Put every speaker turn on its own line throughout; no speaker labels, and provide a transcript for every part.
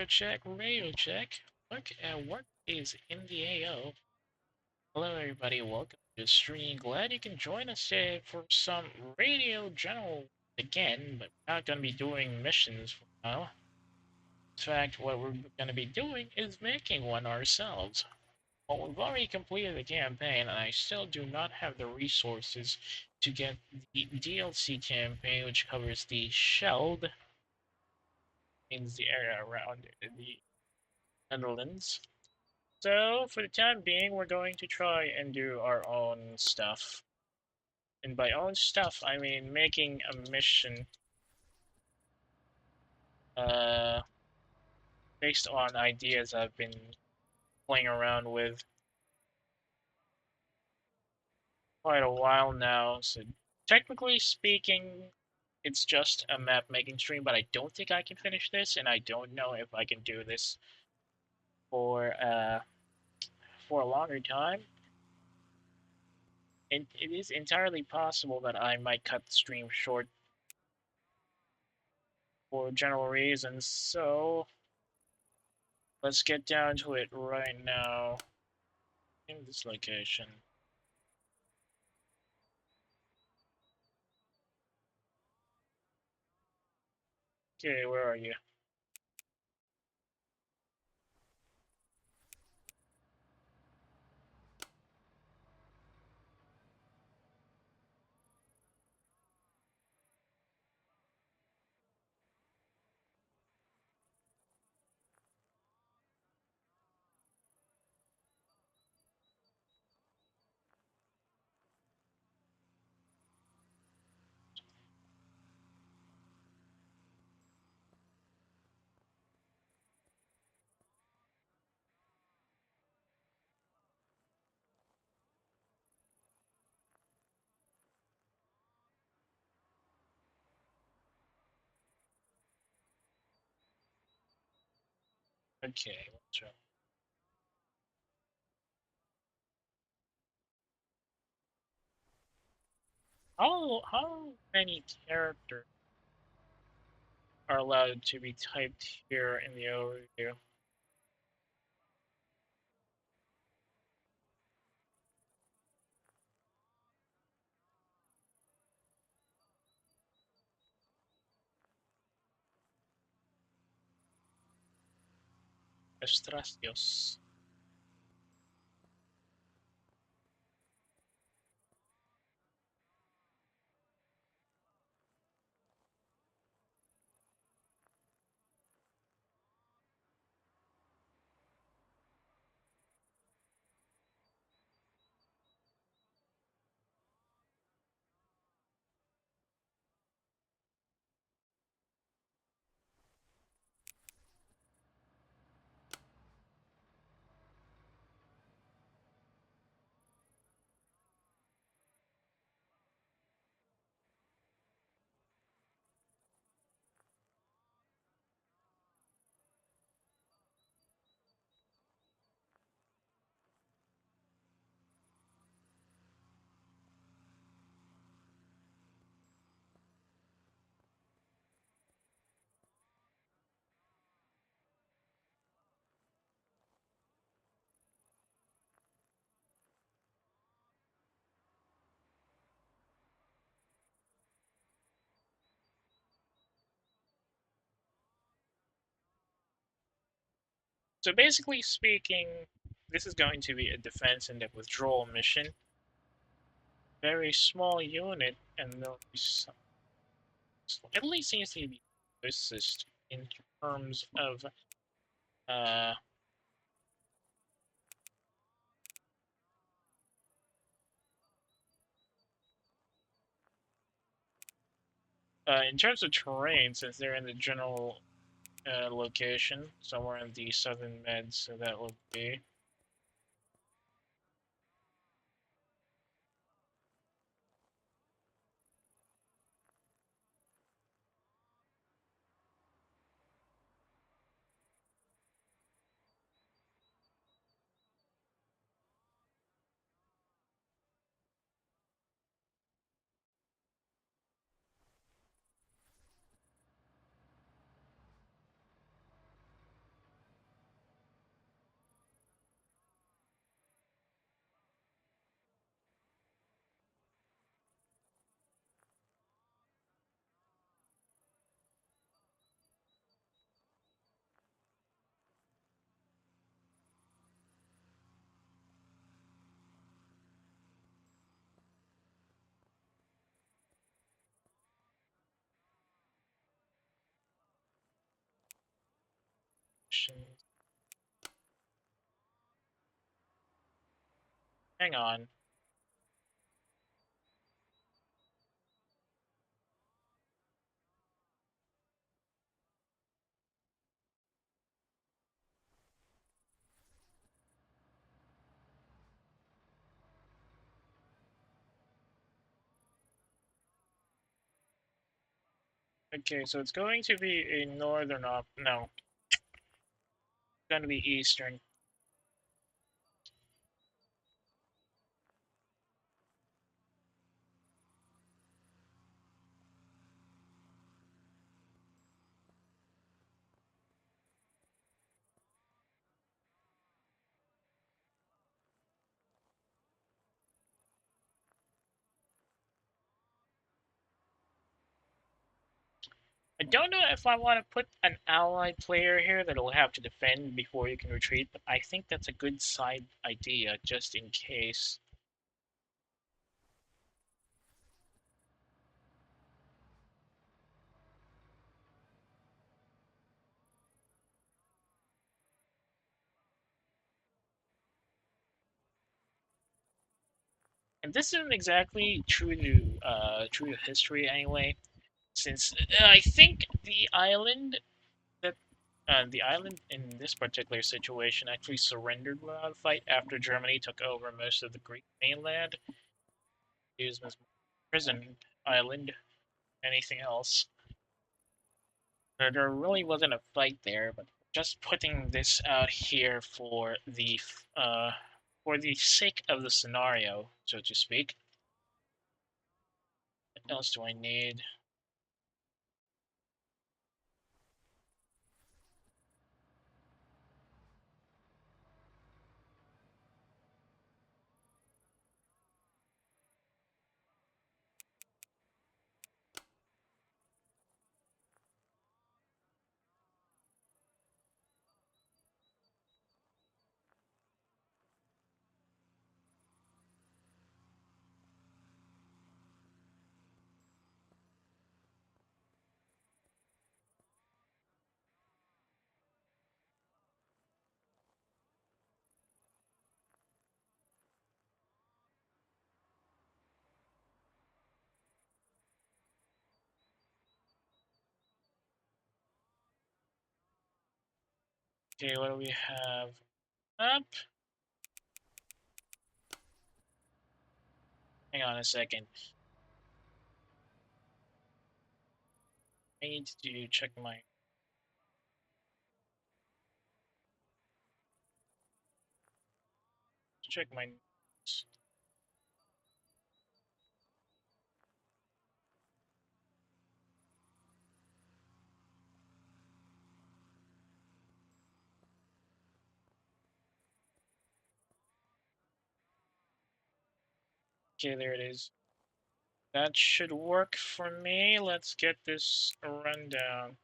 radio check, radio check. Look at what is in the AO. Hello, everybody. Welcome to the stream. Glad you can join us today for some radio general again, but we're not going to be doing missions for now. In fact, what we're going to be doing is making one ourselves. Well, we've already completed the campaign, and I still do not have the resources to get the DLC campaign, which covers the shelled, means the area around the Netherlands. So, for the time being, we're going to try and do our own stuff. And by own stuff, I mean making a mission uh, based on ideas I've been playing around with quite a while now. So, technically speaking, it's just a map making stream, but I don't think I can finish this, and I don't know if I can do this for a longer time. And it is entirely possible that I might cut the stream short for general reasons. So let's get down to it right now in this location. Okay, where are you? Okay, let's try. How many characters are allowed to be typed here in the overview? Estrastios. So basically speaking, this is going to be a defense and a withdrawal mission. Very small unit, and there'll be some, at least seems to be assist in terms of uh, in terms of terrain, since they're in the general location, somewhere in the southern med, so that will be. Hang on. Okay, so it's going to be a northern op. No, it's going to be eastern. I don't know if I want to put an ally player here that'll have to defend before you can retreat, but I think that's a good side idea just in case. And this isn't exactly true to history anyway, since I think the island in this particular situation actually surrendered without a fight after Germany took over most of the Greek mainland. Used as prison island, anything else. There really wasn't a fight there, but just putting this out here for the sake of the scenario, so to speak. What else do I need? Okay, what do we have up? Hang on a second. I need to check my notes. Okay, there it is. That should work for me. Let's get this rundown.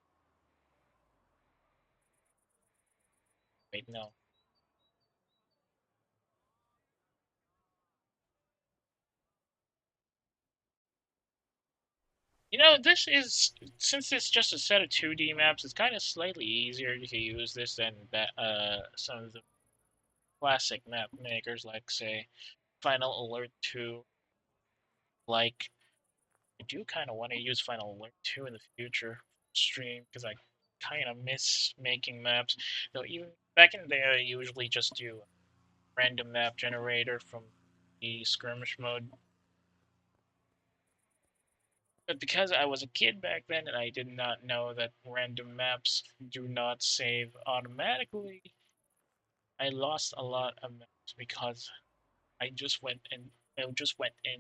Wait, no. You know, since it's just a set of 2D maps, it's kind of slightly easier to use this than some of the classic map makers, like, say, Final Alert 2. Like, I do kind of want to use Final Alert 2 in the future stream, because I kind of miss making maps. Though even back in the day, I usually just do a random map generator from the skirmish mode. But because I was a kid back then and I did not know that random maps do not save automatically, I lost a lot of maps because I just went in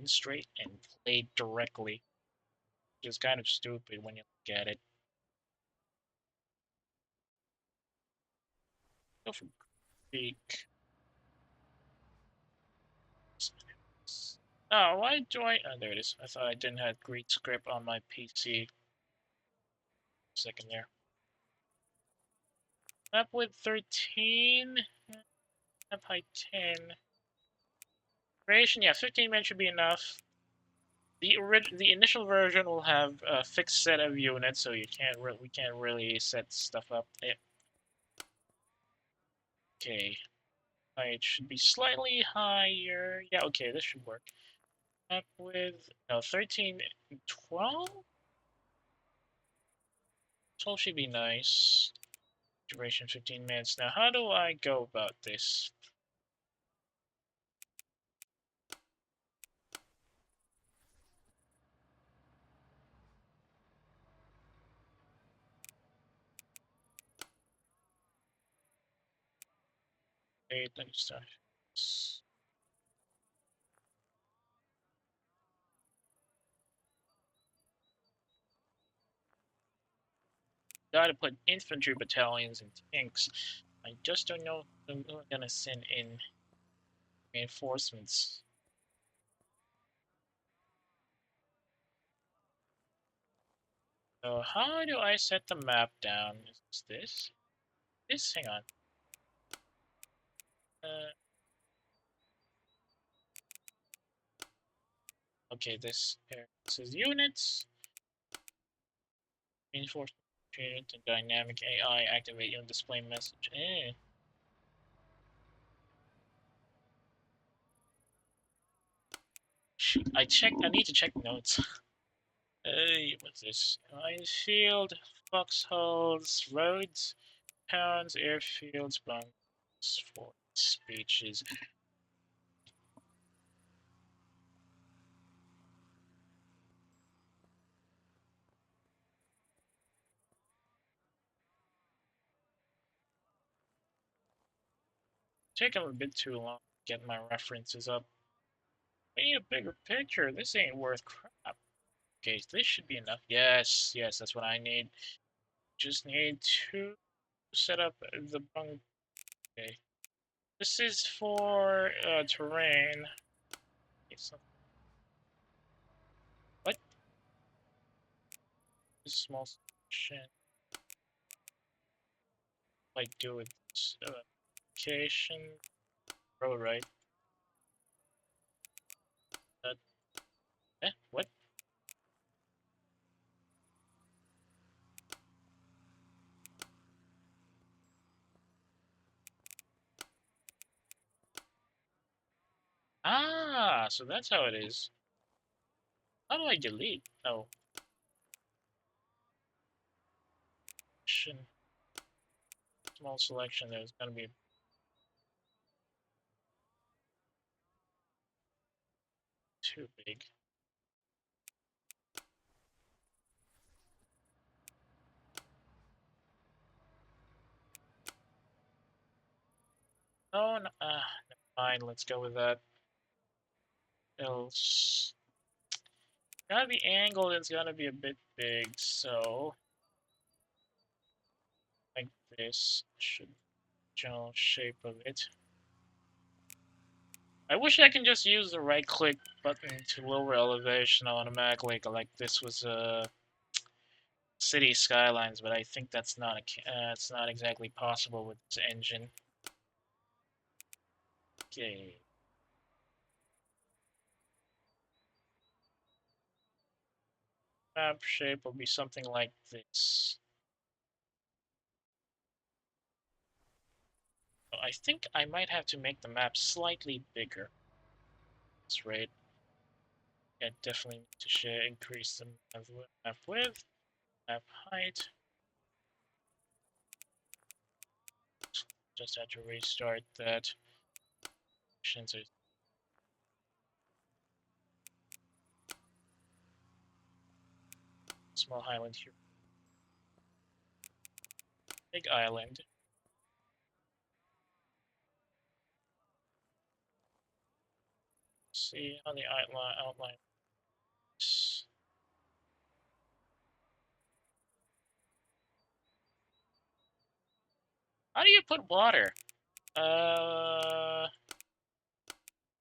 straight and played directly, which is kind of stupid when you look at it. Go for Greek. Oh, why do I? Oh, there it is. I thought I didn't have Greek script on my PC. Second there. Map width 13. Map height 10. Duration, yeah, 15 minutes should be enough. The initial version will have a fixed set of units, so we can't really set stuff up. Okay. Height should be slightly higher. Yeah, okay, this should work. Up with, no, 13, 12? 12 should be nice. Duration 15 minutes. Now, how do I go about this? Wait, let me start. Gotta put infantry battalions and tanks. I just don't know if I'm gonna send in reinforcements. So how do I set the map down? Is this? This? Hang on. Uh, okay, this says units. Reinforcement unit and dynamic AI activate unit display message. I checked. I need to check notes. Hey, what's this? Minefield, foxholes, roads, towns, airfields, bunks, forts, beaches. Taking a bit too long to get my references up. I need a bigger picture. This ain't worth crap. Okay, this should be enough. Yes, yes, that's what I need. Just need to set up the bunk. Okay. This is for terrain. Okay, so what? This small section. Like do with location. Oh, right. What? Ah, so that's how it is. How do I delete? Oh, small selection. There's gonna be too big. Oh, no, never mind. Let's go with that. Else, gotta be angled. It's gonna be a bit big. So, like this should general shape of it. I wish I can just use the right-click button to lower elevation automatically, like this was city skylines, but I think that's not it's not exactly possible with this engine. Okay. Map shape will be something like this. I think I might have to make the map slightly bigger. That's right. I definitely need to increase the map width, map height. Just had to restart that. Small island here. Big island. See how the outline is. How do you put water?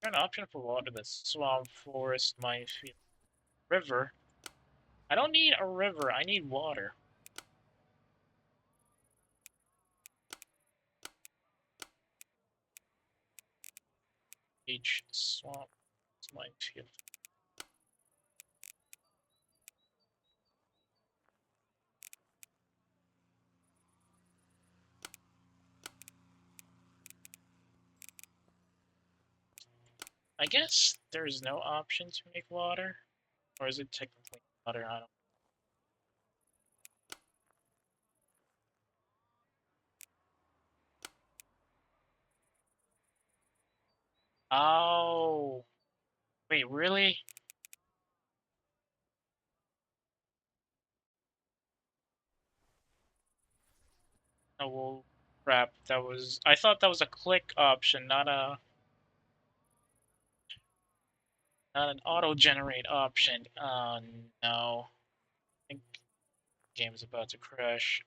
An option for water that's swamp, forest, minefield, river. I don't need a river, I need water. Beach, swamp, minefield. I guess there's no option to make water, or is it technically water? I don't. Oh, wait, really? Oh well, crap. That was. I thought that was a click option, not an auto-generate option. Oh no. I think the game is about to crash.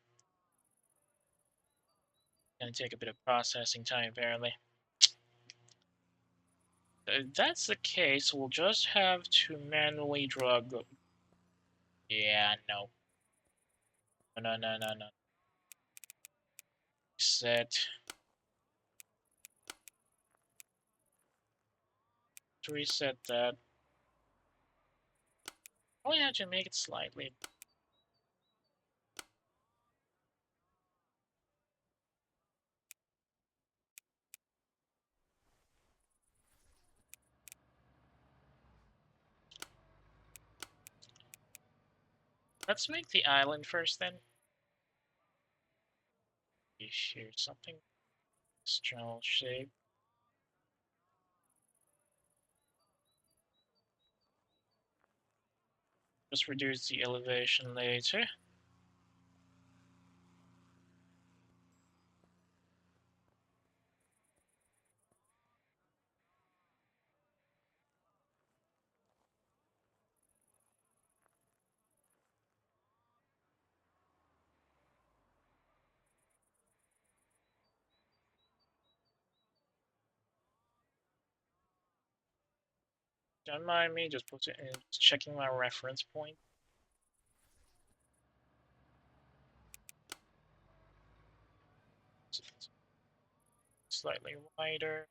Gonna take a bit of processing time, apparently. If that's the case, we'll just have to manually drug. Yeah, no. No, no, no, no. Set. To reset that. Probably have to make it slightly. Let's make the island first, then. Here's something. This general shape. Just reduce the elevation later. Don't mind me, just put it in, just checking my reference point. Slightly wider.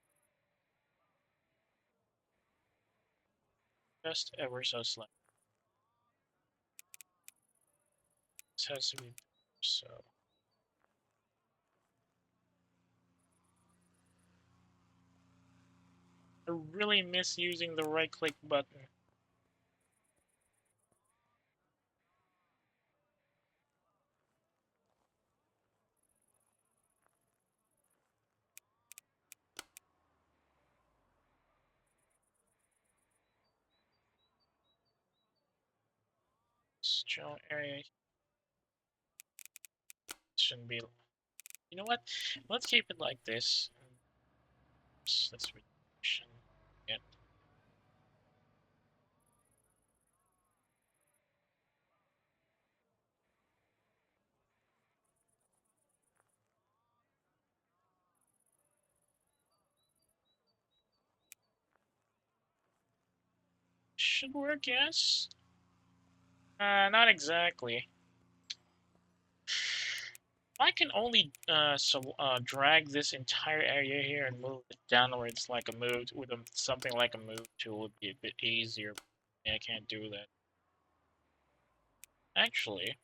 Just ever so slightly. This has to be so. I really miss using the right click button. This general area shouldn't be. You know what? Let's keep it like this. Let's reduction. Yeah. Should work, yes. Not exactly. I can only drag this entire area here and move it downwards like a move with something like a move tool would be a bit easier. Yeah, I can't do that. Actually,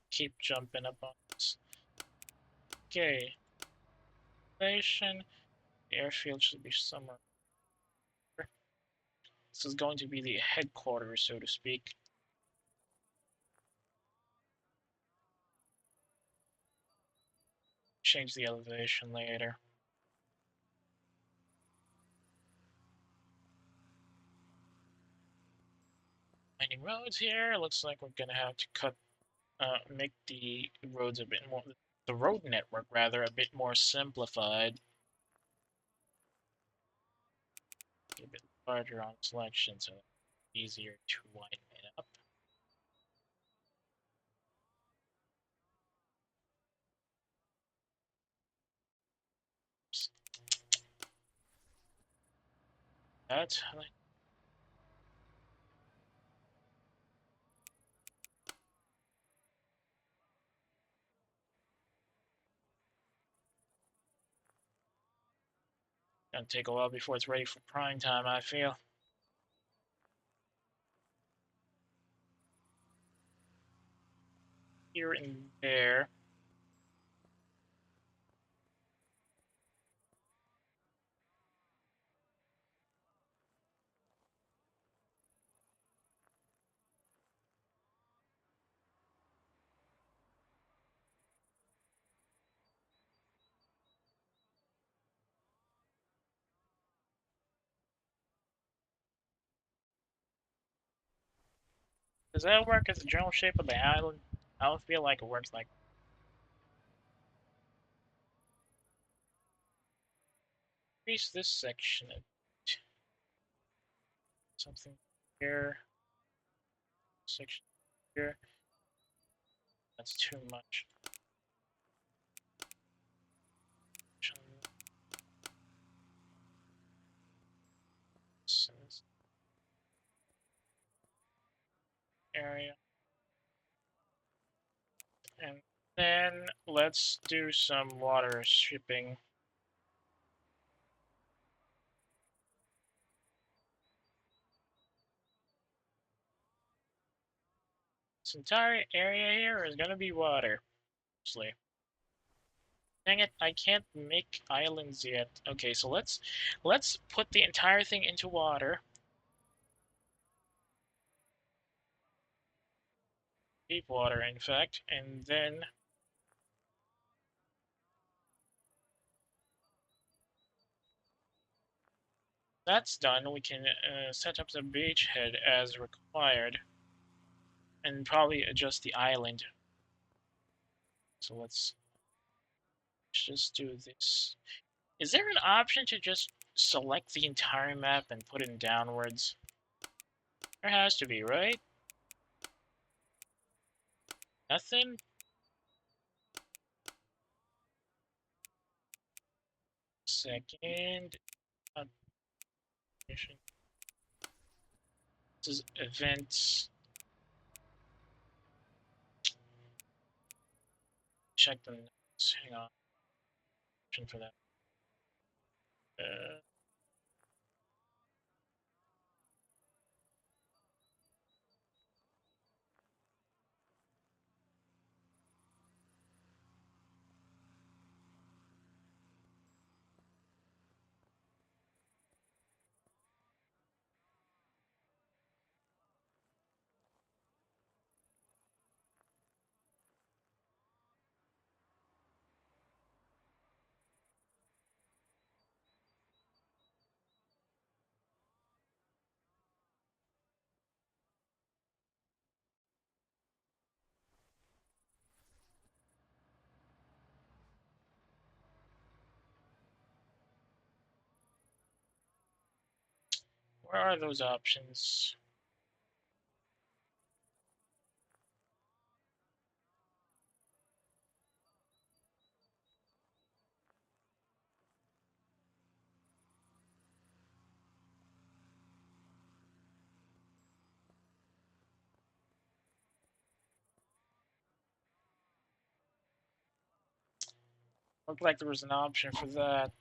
keep jumping up on this. Okay, station. The airfield should be somewhere. This is going to be the headquarters, so to speak. Change the elevation later. Winding roads here. Looks like we're gonna have to make the roads a bit more, the road network rather, a bit more simplified. A bit larger on selection, so easier to widen it up. That gonna take a while before it's ready for prime time, I feel. here and there. Does that work as the general shape of the island? I don't feel like it works like increase this section of something here, section here. That's too much. This area. And then let's do some water shipping. This entire area here is gonna be water, mostly. Dang it, I can't make islands yet. Okay, so let's put the entire thing into water. Deep water, in fact, and then that's done. We can set up the beachhead as required, and probably adjust the island. So let's just do this. Is there an option to just select the entire map and put it downwards? There has to be, right? Nothing? Second. This is events. Check the notes. Hang on. Option for that. Uh, where are those options? Looked like there was an option for that.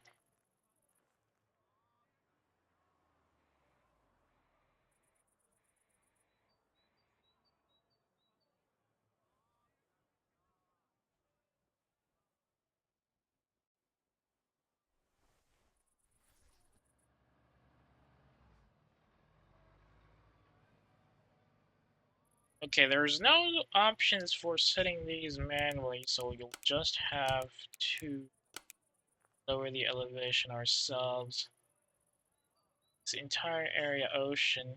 Okay, there's no options for setting these manually, so you'll just have to lower the elevation ourselves. This entire area ocean.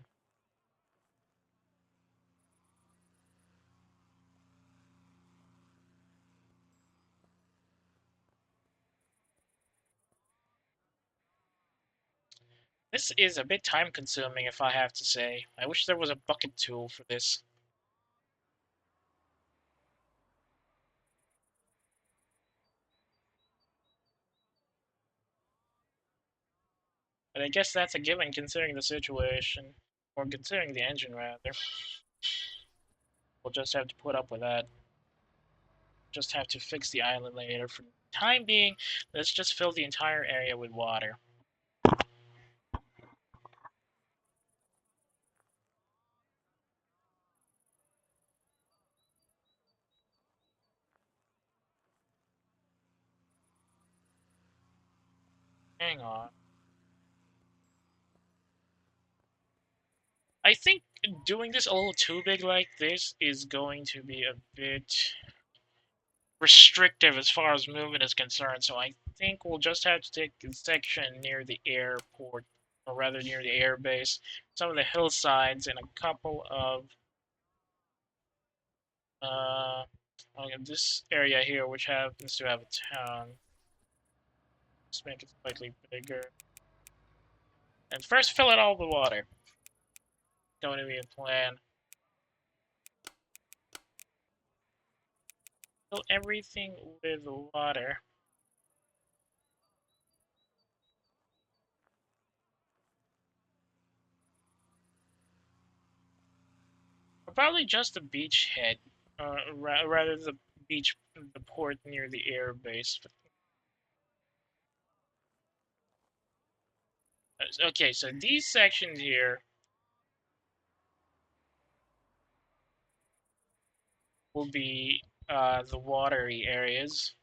This is a bit time consuming, if I have to say. I wish there was a bucket tool for this. But I guess that's a given considering the situation. Or considering the engine, rather. We'll just have to put up with that. Just have to fix the island later. For the time being, let's just fill the entire area with water. Hang on. I think doing this a little too big like this is going to be a bit restrictive as far as movement is concerned, so I think we'll just have to take a section near the airport, or rather near the air base, some of the hillsides, and a couple of okay, this area here, which happens to have a town. Let's make it slightly bigger. And first fill it all with water. Going to be a plan. Fill everything with water. Or probably just the beachhead, rather the beach, the port near the air base. Okay, so these sections here will be the watery areas.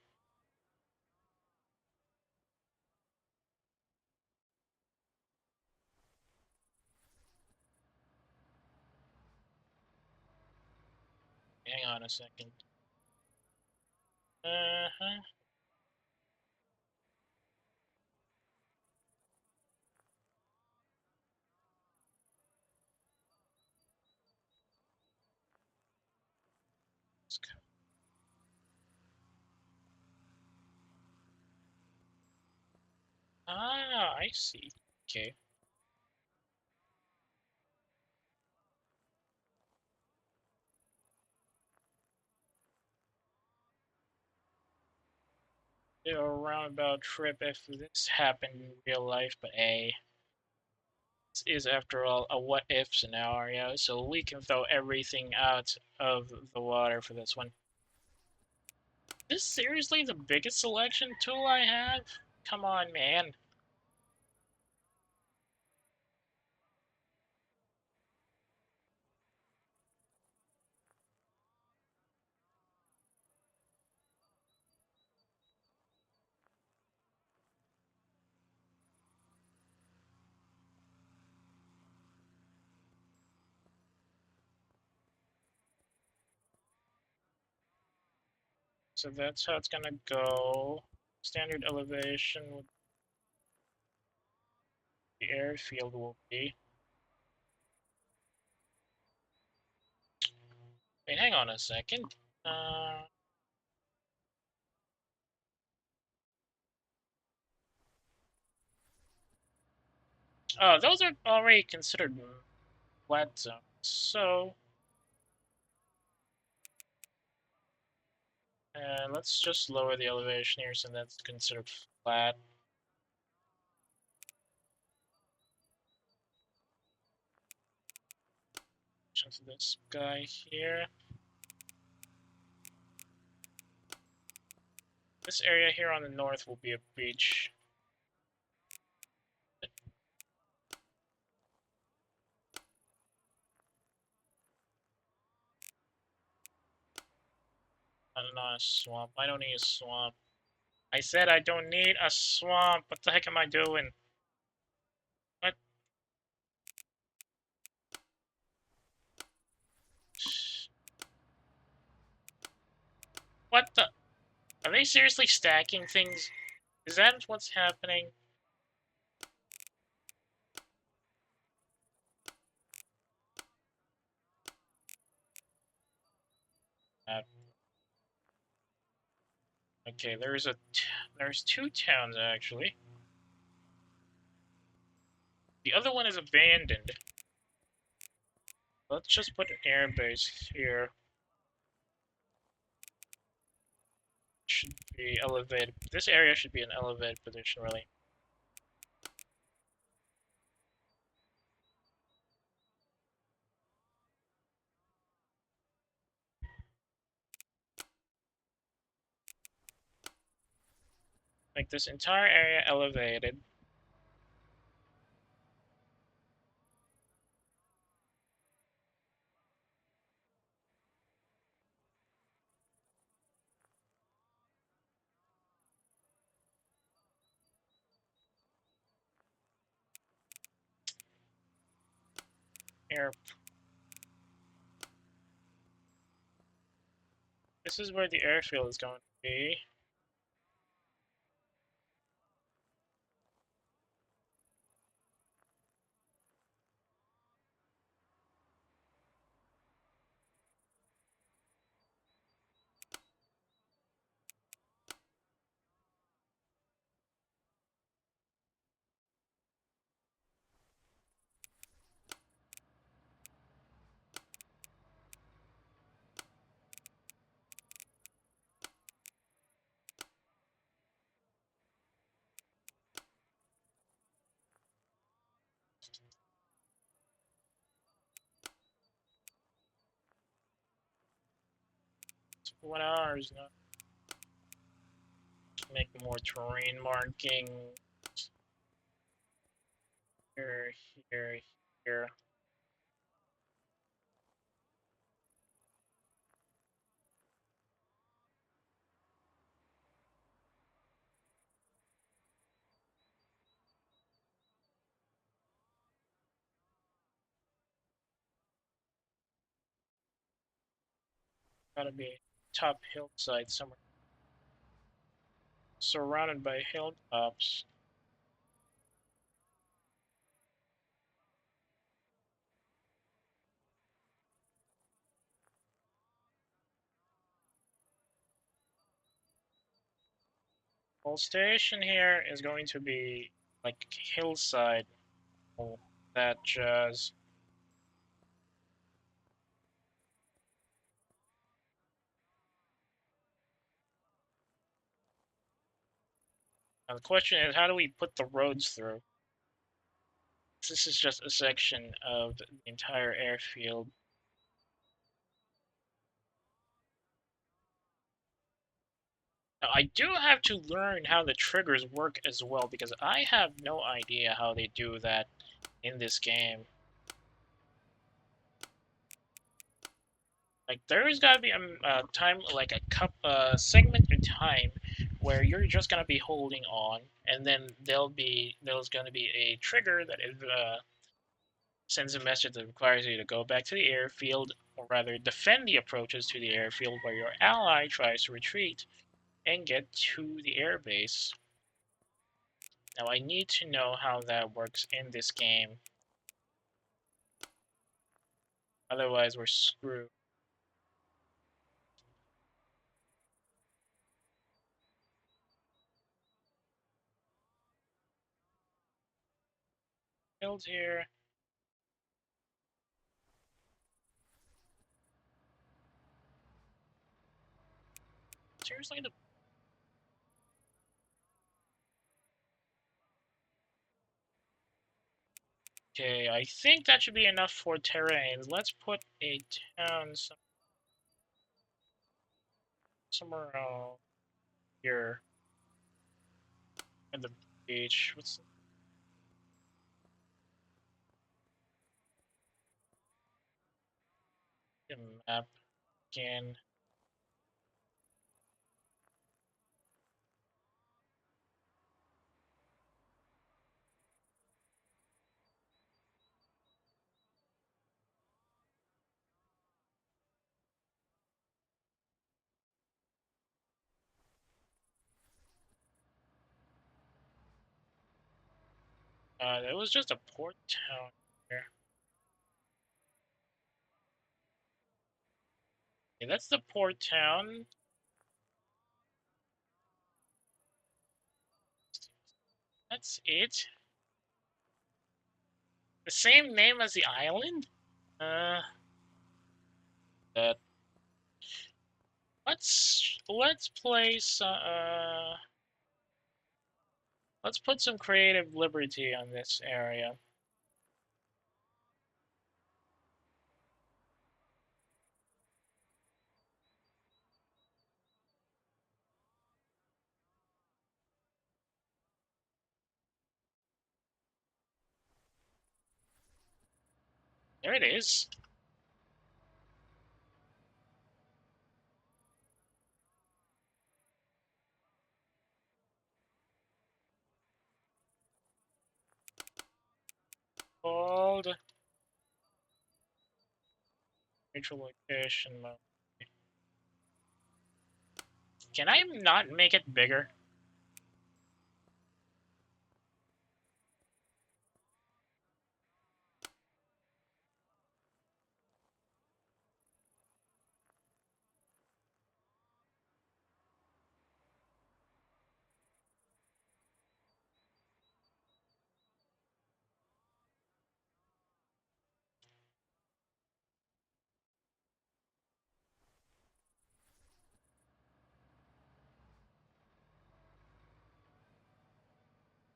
Hang on a second. Uh-huh. Ah, I see. Okay. Do a roundabout trip if this happened in real life, but A. This is, after all, a what if scenario, so we can throw everything out of the water for this one. Is this seriously the biggest selection tool I have? Come on, man. So that's how it's gonna go. Standard elevation with the airfield will be. Wait, hang on a second. Oh, those are already considered flat zones. So, let's just lower the elevation here so that's considered flat. Just this guy here. This area here on the north will be a beach. Not a swamp. I don't need a swamp. I said I don't need a swamp. What the heck am I doing? What? What the? Are they seriously stacking things? Is that what's happening? Uh, okay, there's two towns actually. The other one is abandoned. Let's just put an air base here. Should be elevated. This area should be an elevated position, really. Make this entire area elevated. air. This is where the airfield is going to be. It's 1 hour is not make more terrain marking. Here, here, here. Gotta be top hillside somewhere. Surrounded by hilltops. Whole station here is going to be like hillside. All that jazz. Now the question is, how do we put the roads through? This is just a section of the entire airfield. Now, I do have to learn how the triggers work as well, because I have no idea how they do that in this game. Like, there's gotta be a time, like a segment in time where you're just gonna be holding on, and then there's gonna be a trigger that sends a message that requires you to go back to the airfield, or rather defend the approaches to the airfield where your ally tries to retreat and get to the airbase. Now I need to know how that works in this game. Otherwise we're screwed. Build here. Seriously, the okay, I think that should be enough for terrain. Let's put a town somewhere here at the beach. What's the map again? It was just a port town here. Okay, that's the port town. That's it. The same name as the island? That let's place let's put some creative liberty on this area. There it is. Called Neutral location mode. Can I not make it bigger?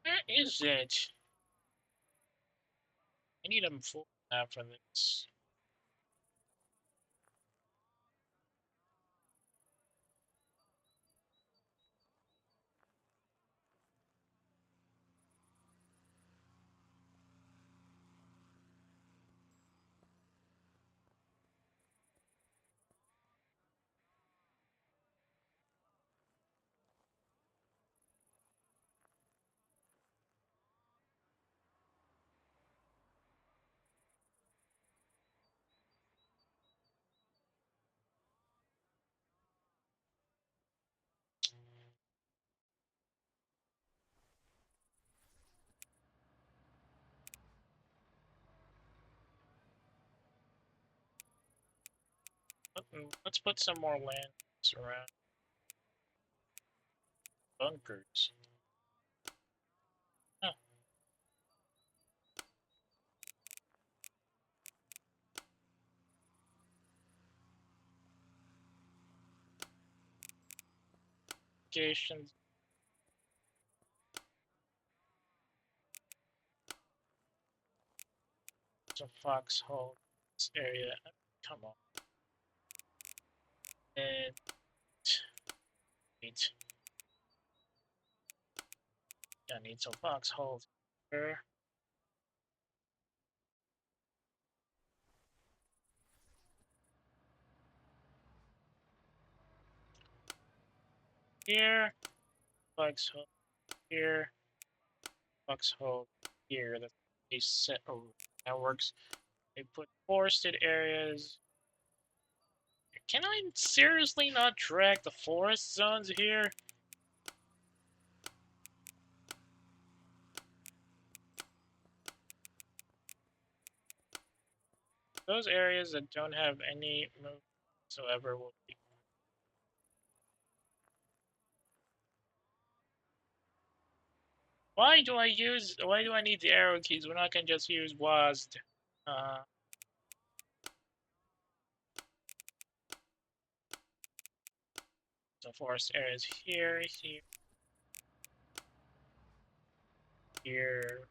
Where is it? I need a full map for this. Let's put some more land around bunkers. Huh. Locations. It's a foxhole. This area. Come on. And need. I need some foxholes here. Here. Foxhole here. Foxhole here. That's a set of networks. They put forested areas. Can I seriously not track the forest zones here? Those areas that don't have any move whatsoever will be. Why do I need the arrow keys when I can just use WASD? So forest areas here, here.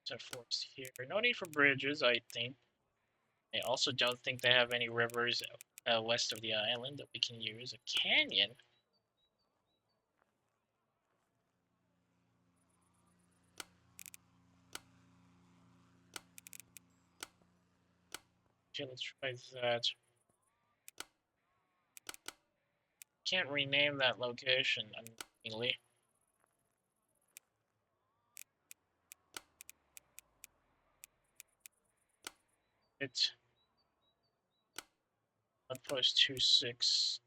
So forest here. No need for bridges, I think. I also don't think they have any rivers west of the island that we can use. A canyon? Okay, let's try that. Can't rename that location, unfortunately. It's outpost 26.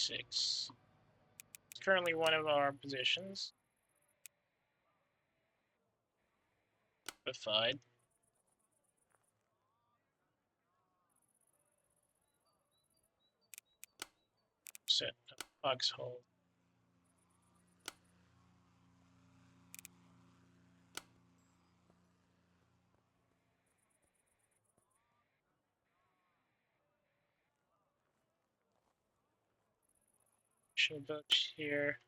It's currently one of our positions. Fortified. Set a foxhole. Boat here.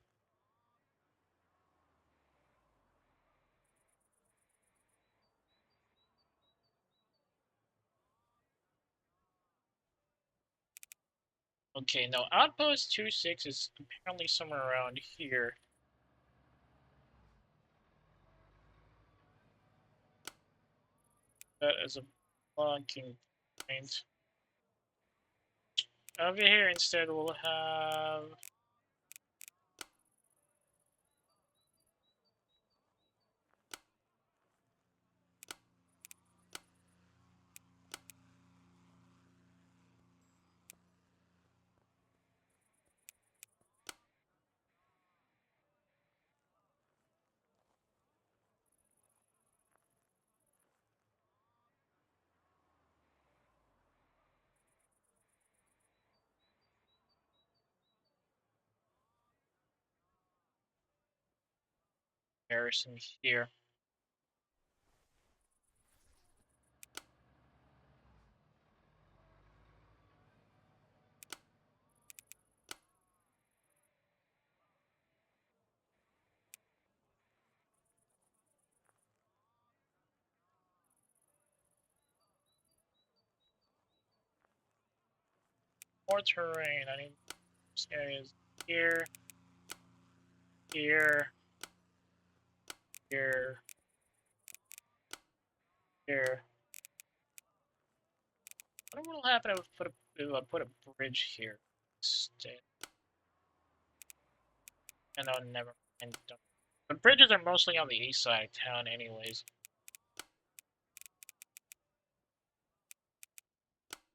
Okay, now outpost 26 is apparently somewhere around here. That is a blocking point. Over here instead we'll have Harrison here. More terrain. I need these areas here, here, here, here. I wonder what will happen if I put a bridge here instead. And no, never mind. The bridges are mostly on the east side of town, anyways.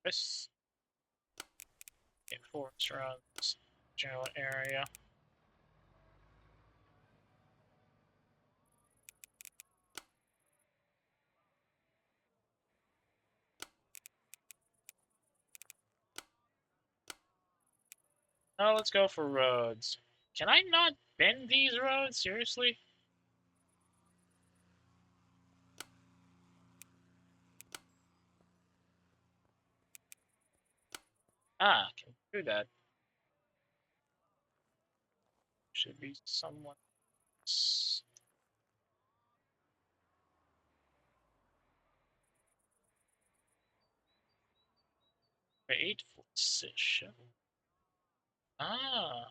This forest around this general area. Now let's go for roads. Can I not bend these roads? Seriously? Ah, can do that. Should be someone. Wait, position. Ah.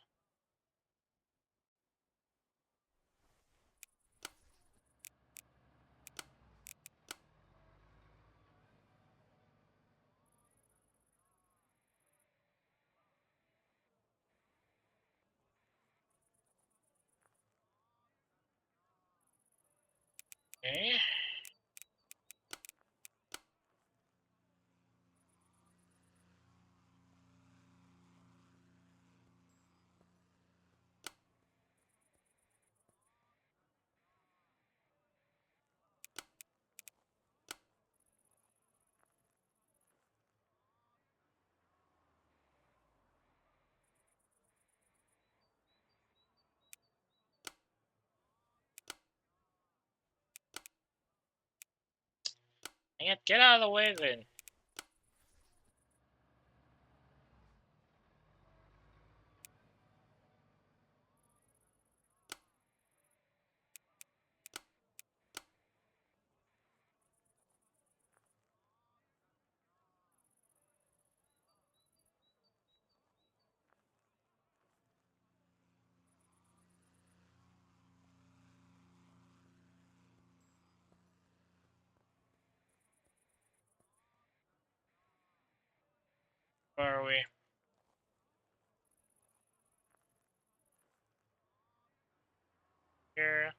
Okay. Get out of the way then. Where are we? Here.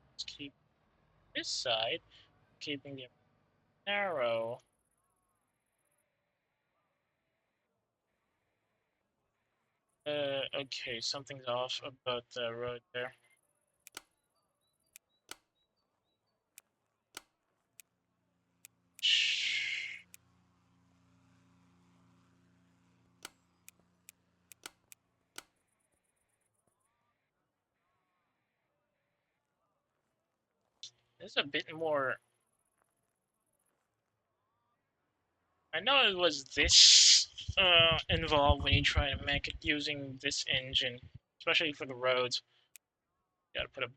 Let's keep this side, keeping the narrow. Okay, something's off about the road there. Shh. There's a bit more. I know it was this involved when you try to make it using this engine, especially for the roads. You gotta put a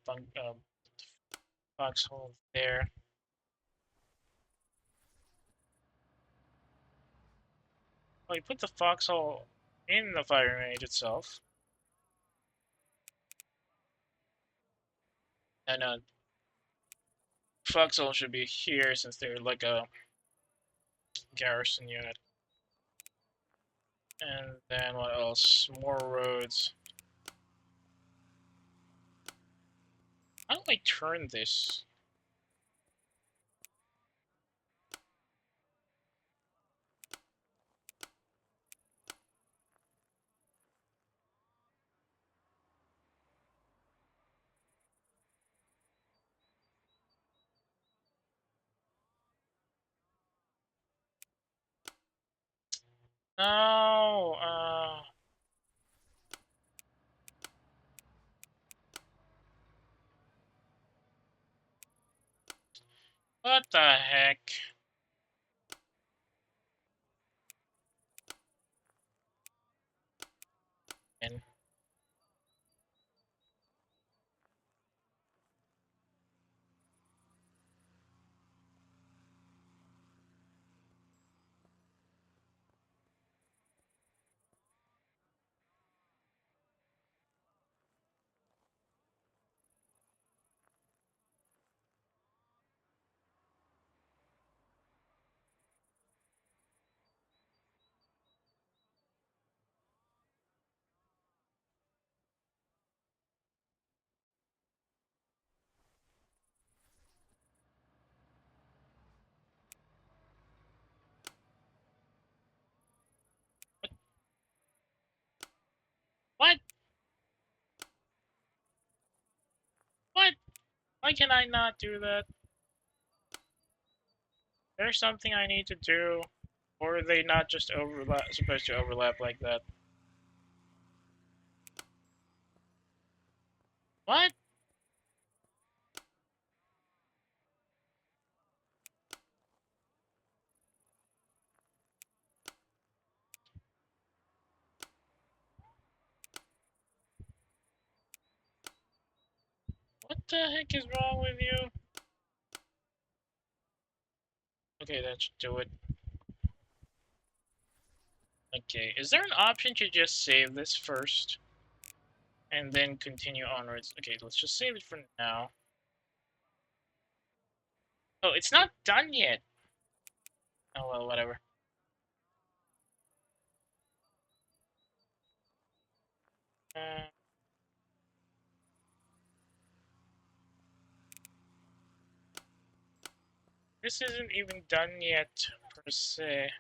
foxhole there. Oh, you put the foxhole in the firing range itself. And Foxhole should be here since they're like a garrison unit. And then what else? More roads. How do I turn this? No, what the heck? And what? What? Why can I not do that? There's something I need to do. Or are they not just supposed to overlap like that? What? What the heck is wrong with you? Okay, that should do it. Okay, is there an option to just save this first? And then continue onwards? Okay, let's just save it for now. Oh, it's not done yet! Oh well, whatever. Uh, this isn't even done yet, per se.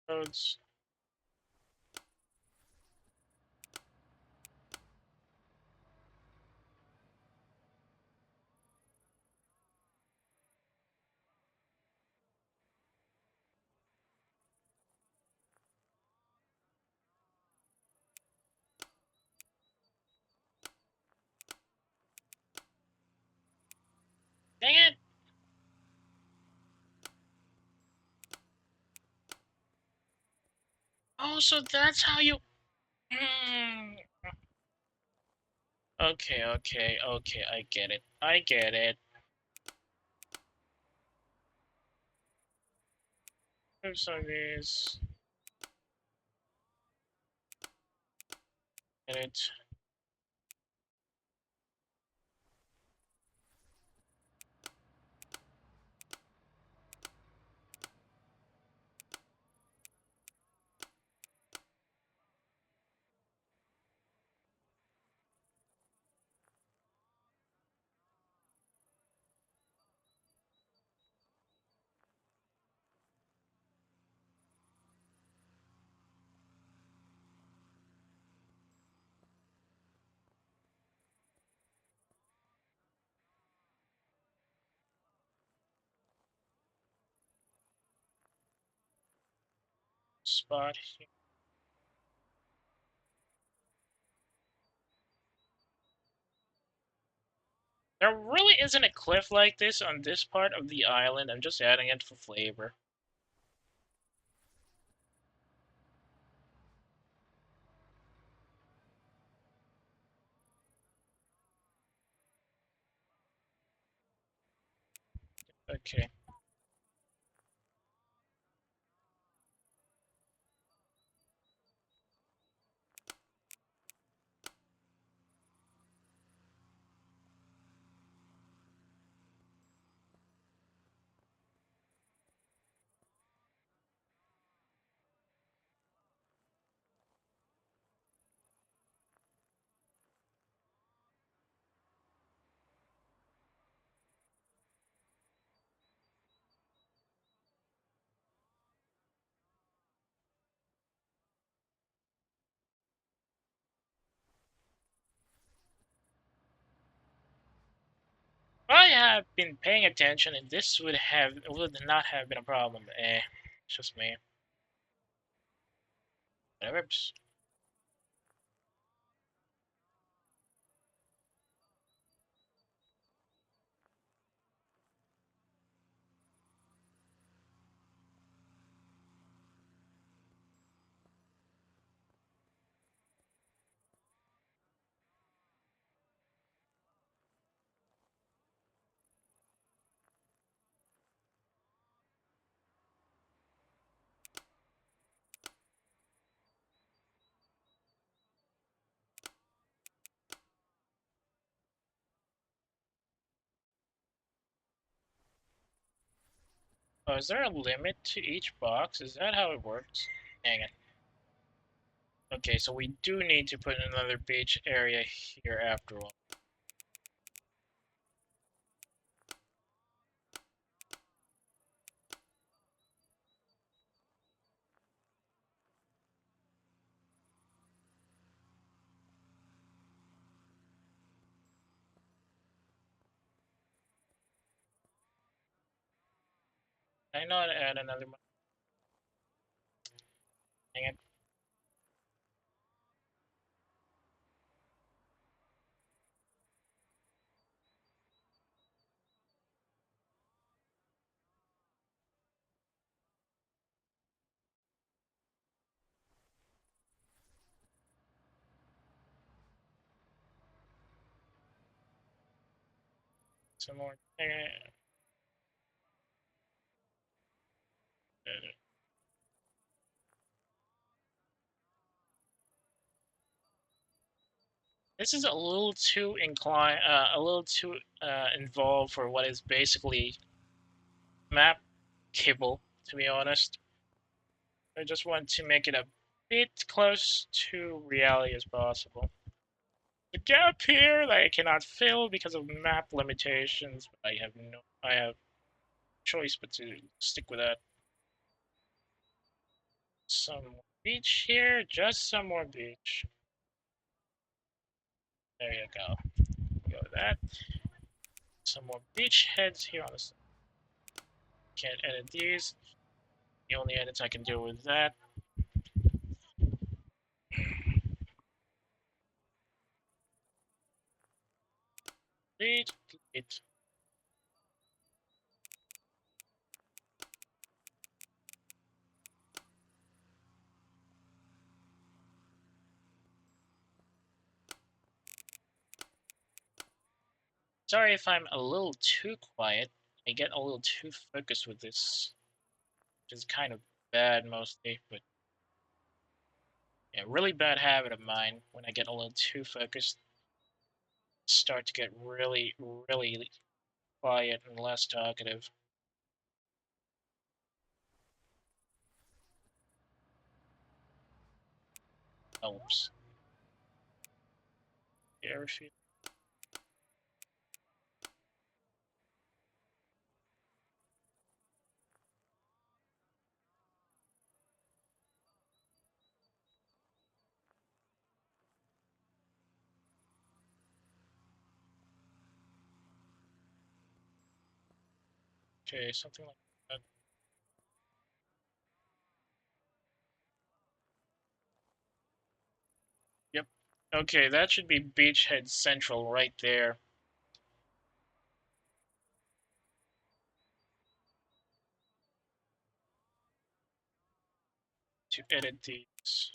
Roads. Dang it! Oh, so that's how you... Mm. Okay, okay, okay, I get it. I get it. Move some of these. Get it. Spot here. There really isn't a cliff like this on this part of the island. I'm just adding it for flavor. Okay. I have been paying attention, and this would not have been a problem. It's just me. Whatever. Oh, is there a limit to each box? Is that how it works? Hang it. Okay, so we do need to put another beach area here after all. I know how to add another one. Hang it. Some more. This is a little too a little too involved for what is basically map kibble, to be honest. I just want to make it a bit close to reality as possible. The gap here that I cannot fill because of map limitations, but I have choice but to stick with that. Some more beach here, just some more beach. There you go. Go with that. Some more beach heads here on the side. Can't edit these. The only edits I can do with that. Delete, delete. Sorry if I'm a little too quiet. I get a little too focused with this, which is kind of bad mostly, but yeah, really bad habit of mine. When I get a little too focused, start to get really, really quiet and less talkative. Oops. You ever feel? Okay, something like that. Yep. Okay, that should be Beachhead Central right there. To edit these.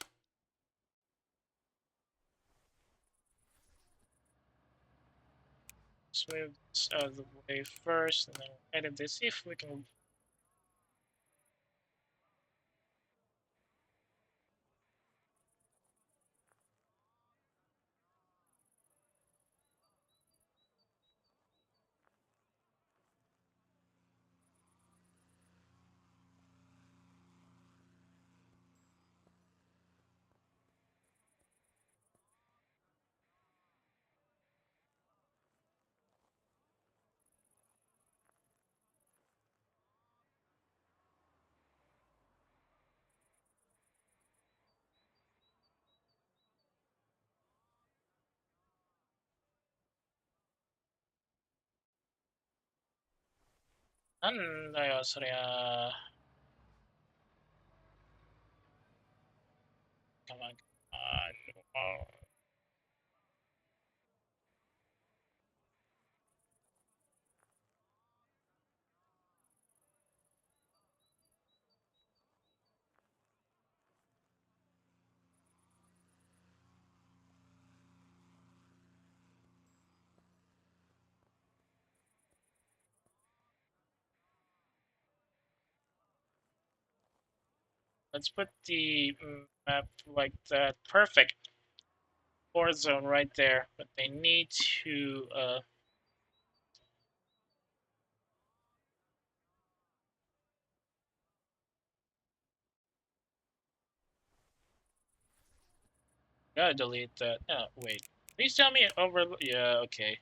Let's move this out of the way first, and then we'll edit this. See if we can. Come on, come on. Let's put the map like that. Perfect. War zone right there. But they need to gotta delete that. Oh, wait. Please tell me it over. Yeah, okay.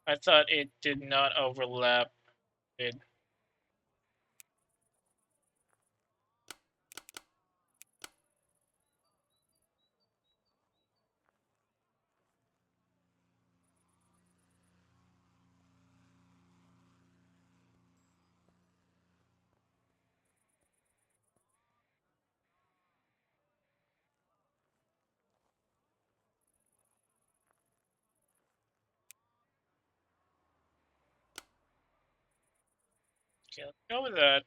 I thought it did not overlap. It. Okay, let's go with that.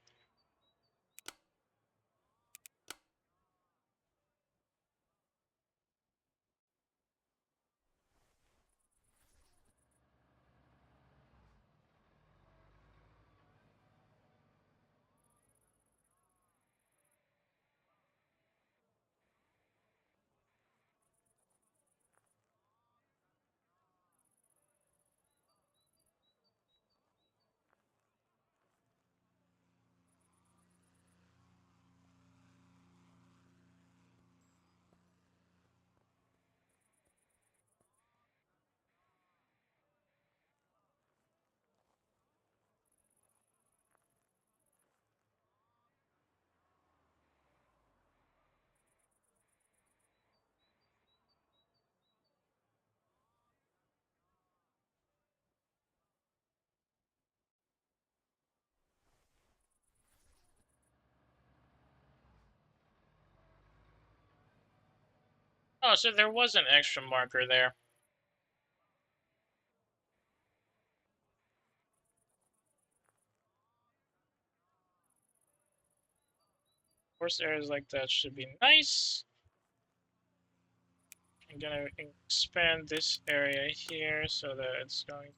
Oh, so there was an extra marker there. Force areas like that should be nice. I'm gonna expand this area here so that it's going.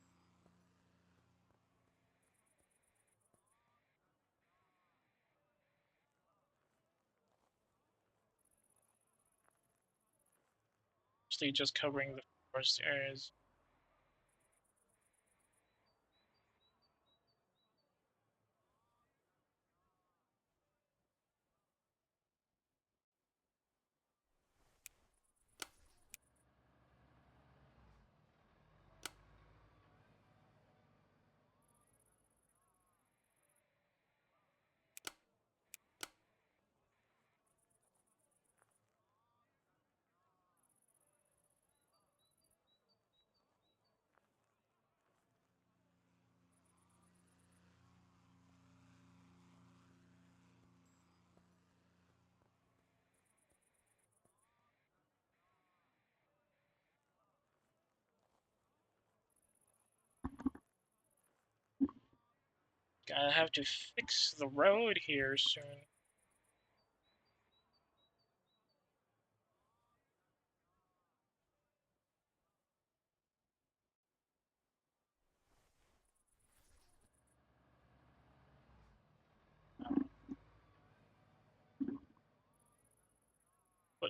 Mostly just covering the forest areas. Gotta have to fix the road here soon.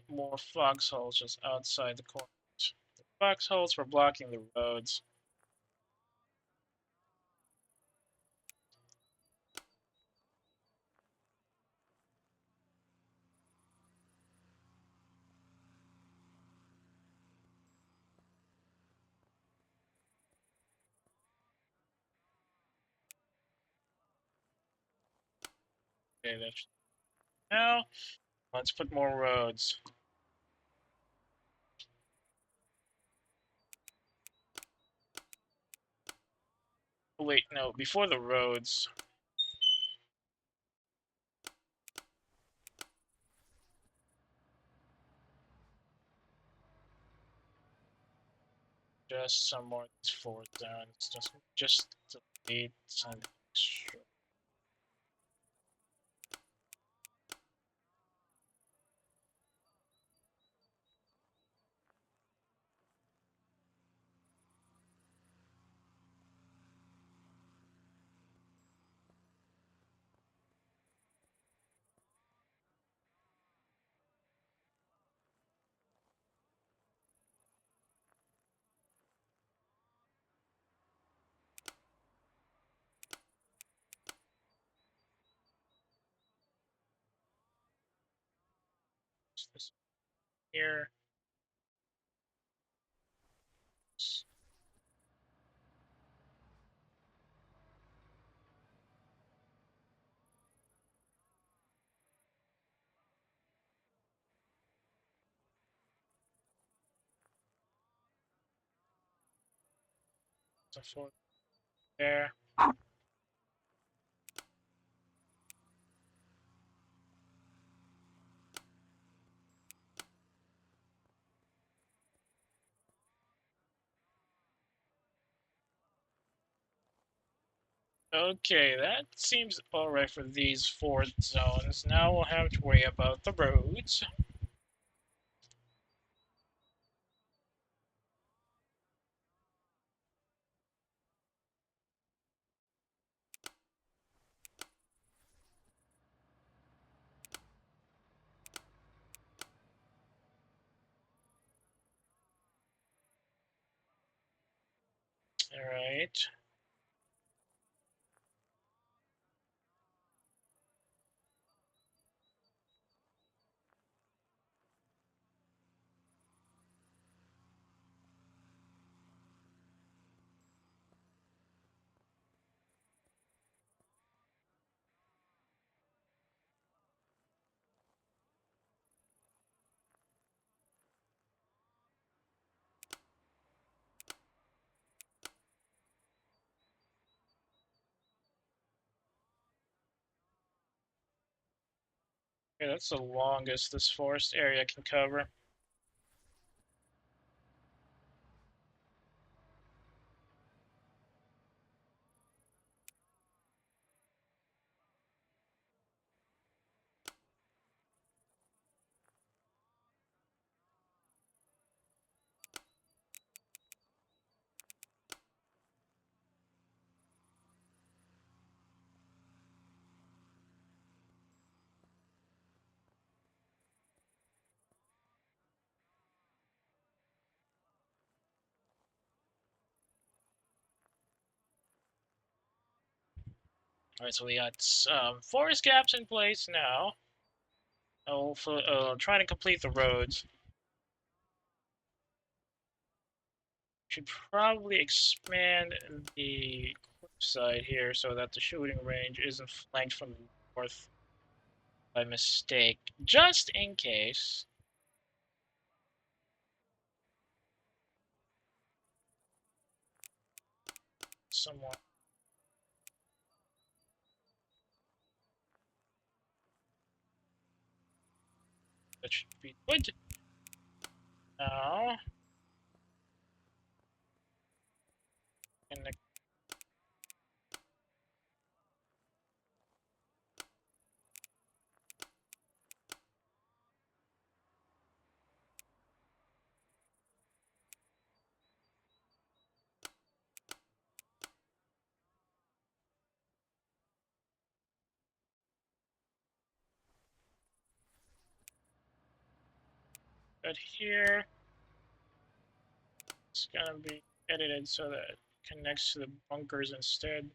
put more foxholes just outside the corners. The foxholes for blocking the roads. Okay, that's now. Let's put more roads. Oh, wait, no, before the roads. Just some more of these 4 zones. Just delete some extra. This here. So 4 there. Okay, that seems alright for these 4 zones. Now we'll have to worry about the roads. Alright. Okay, that's the longest this forest area can cover. Alright, so we got some forest gaps in place now. Trying to complete the roads. Should probably expand the side here so that the shooting range isn't flanked from the north by mistake, just in case. Someone. That should be good. Now. And the But here, it's gonna be edited so that it connects to the bunkers instead.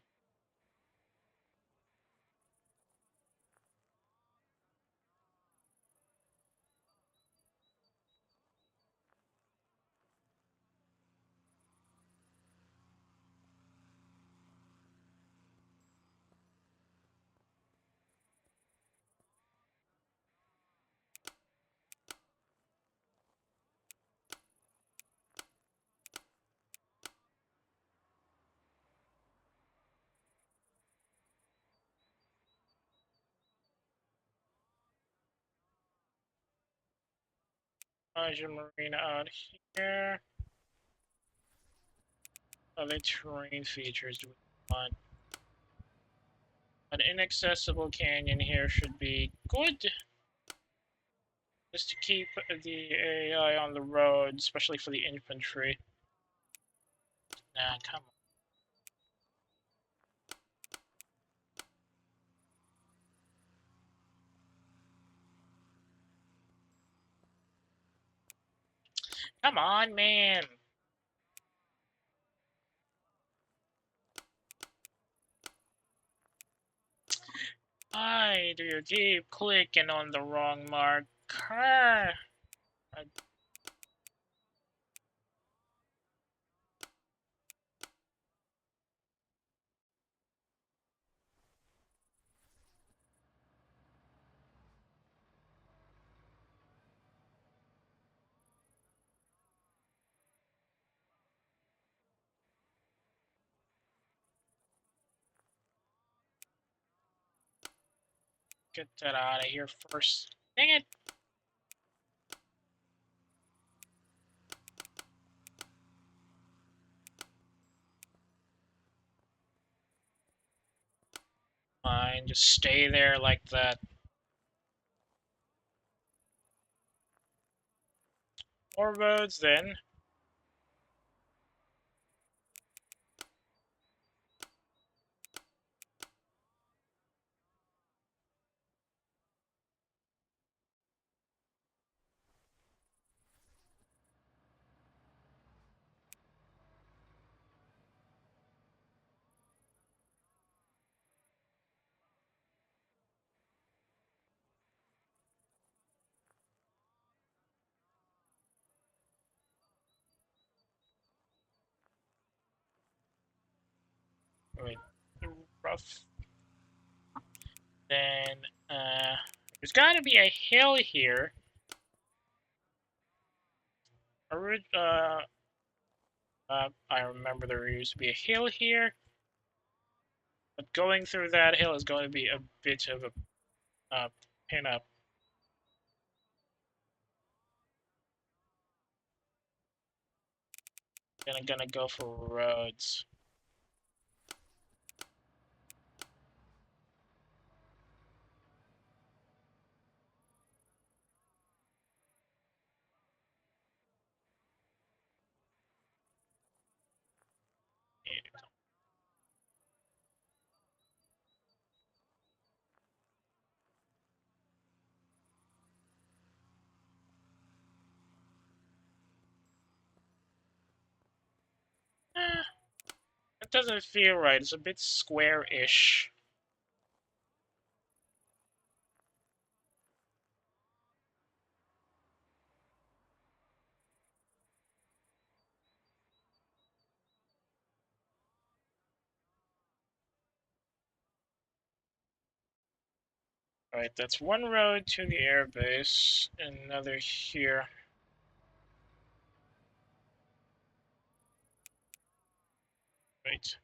Asia Marina out here. Other terrain features do we want? An inaccessible canyon here should be good. Just to keep the AI on the road, especially for the infantry. Nah, come on. Come on, man! Why do you keep clicking on the wrong marker? Get that out of here first. Dang it! Fine, just stay there like that. More roads then. Wait, rough. Then, there's gotta be a hill here. I remember there used to be a hill here, but going through that hill is going to be a bit of a pin-up. Then I'm gonna go for roads. It doesn't feel right. It's a bit square-ish. Alright, that's one road to the airbase, another here. Right.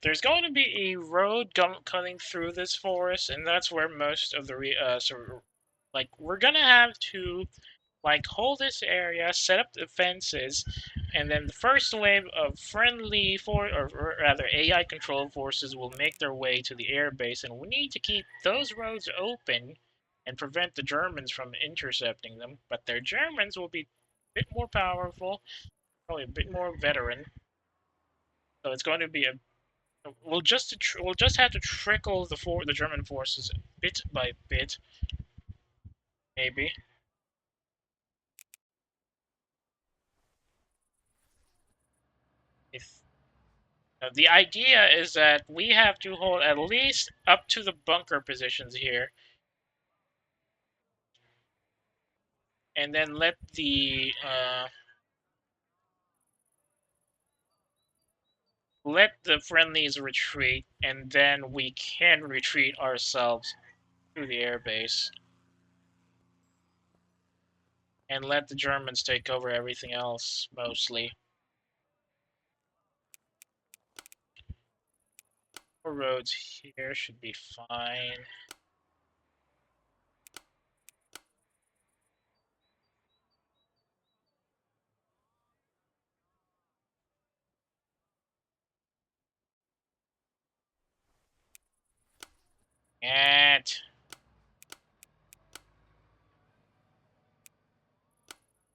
There's going to be a road cutting through this forest, and that's where most of the we're gonna have to hold this area, set up the fences, and then the first wave of friendly or rather AI controlled forces will make their way to the airbase, and we need to keep those roads open and prevent the Germans from intercepting them. But their Germans will be a bit more powerful, probably a bit more veteran. So it's going to be a we'll just have to trickle the German forces bit by bit, maybe. If the idea is that we have to hold at least up to the bunker positions here, and then let the friendlies retreat, and then we can retreat ourselves through the airbase, and let the Germans take over everything else mostly. Four roads here should be fine. And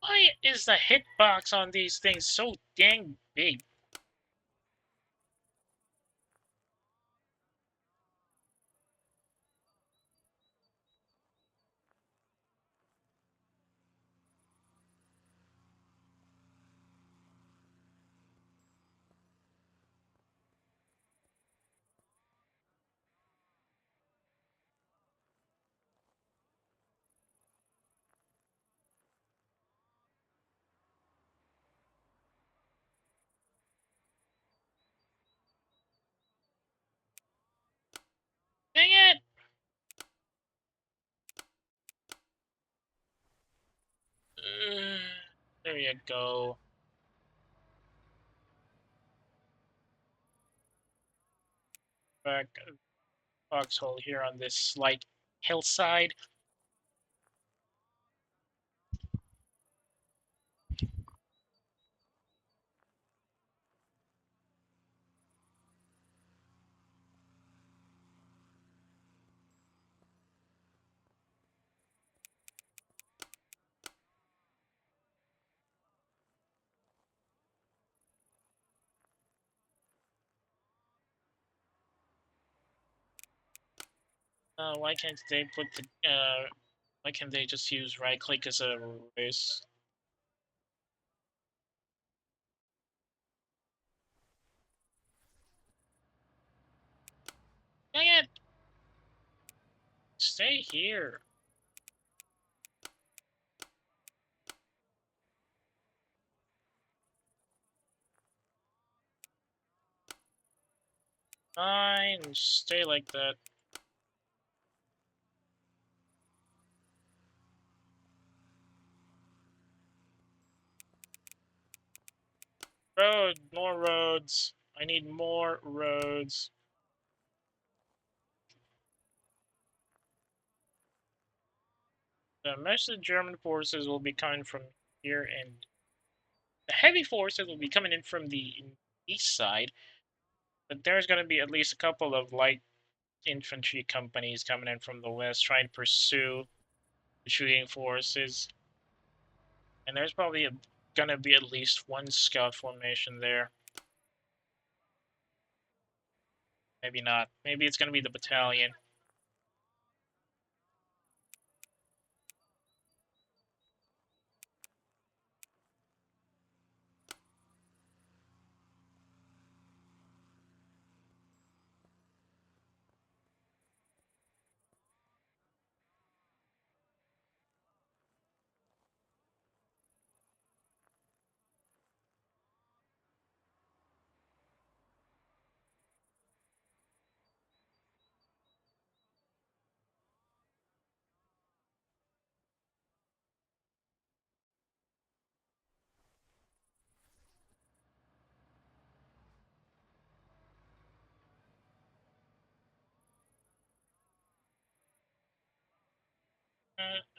why is the hitbox on these things so dang big? Dang it! There you go. Back foxhole here on this slight hillside. Why can't they put the why can't they just use right click as a race? Dang it! Stay here. Fine, stay like that. Road, more roads. I need more roads. Most of the German forces will be coming from here, and the heavy forces will be coming in from the east side. But there's going to be at least a couple of light infantry companies coming in from the west, trying to pursue the shooting forces. And there's probably going to be at least one scout formation there. Maybe not. Maybe it's going to be the battalion.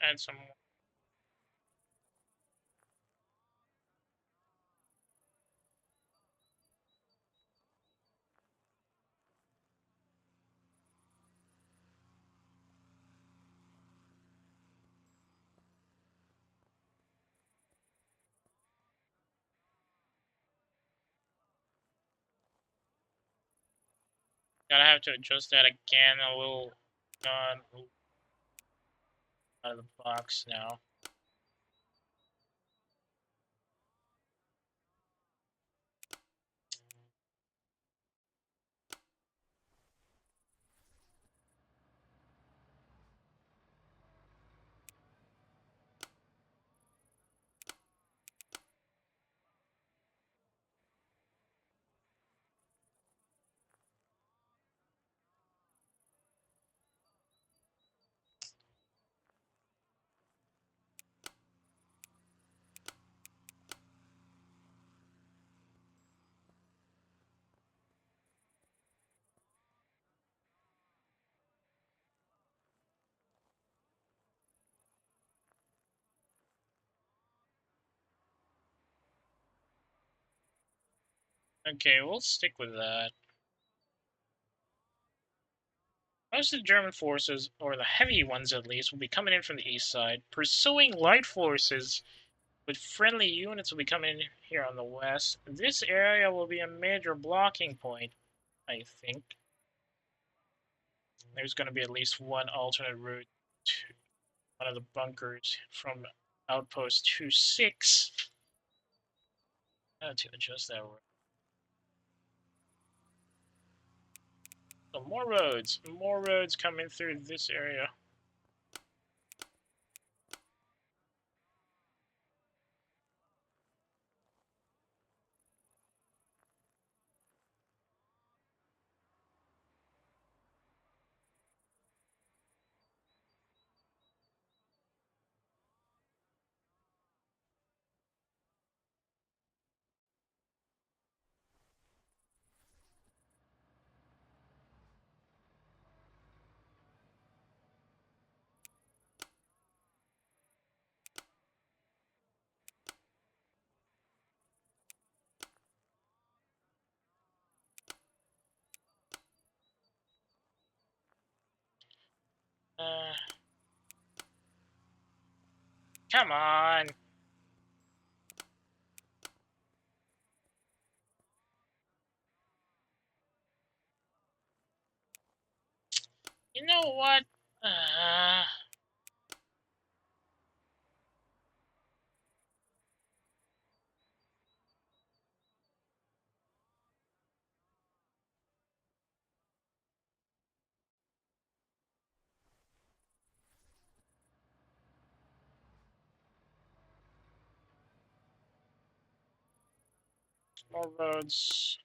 Add some more. Gotta have to adjust that again a little. Gone out of the box now. Okay, we'll stick with that. Most of the German forces, or the heavy ones at least, will be coming in from the east side. Pursuing light forces with friendly units will be coming in here on the west. This area will be a major blocking point, I think. There's going to be at least one alternate route to one of the bunkers from Outpost 2-6. To adjust that road. So more roads coming through this area. Come on. You know what? More roads.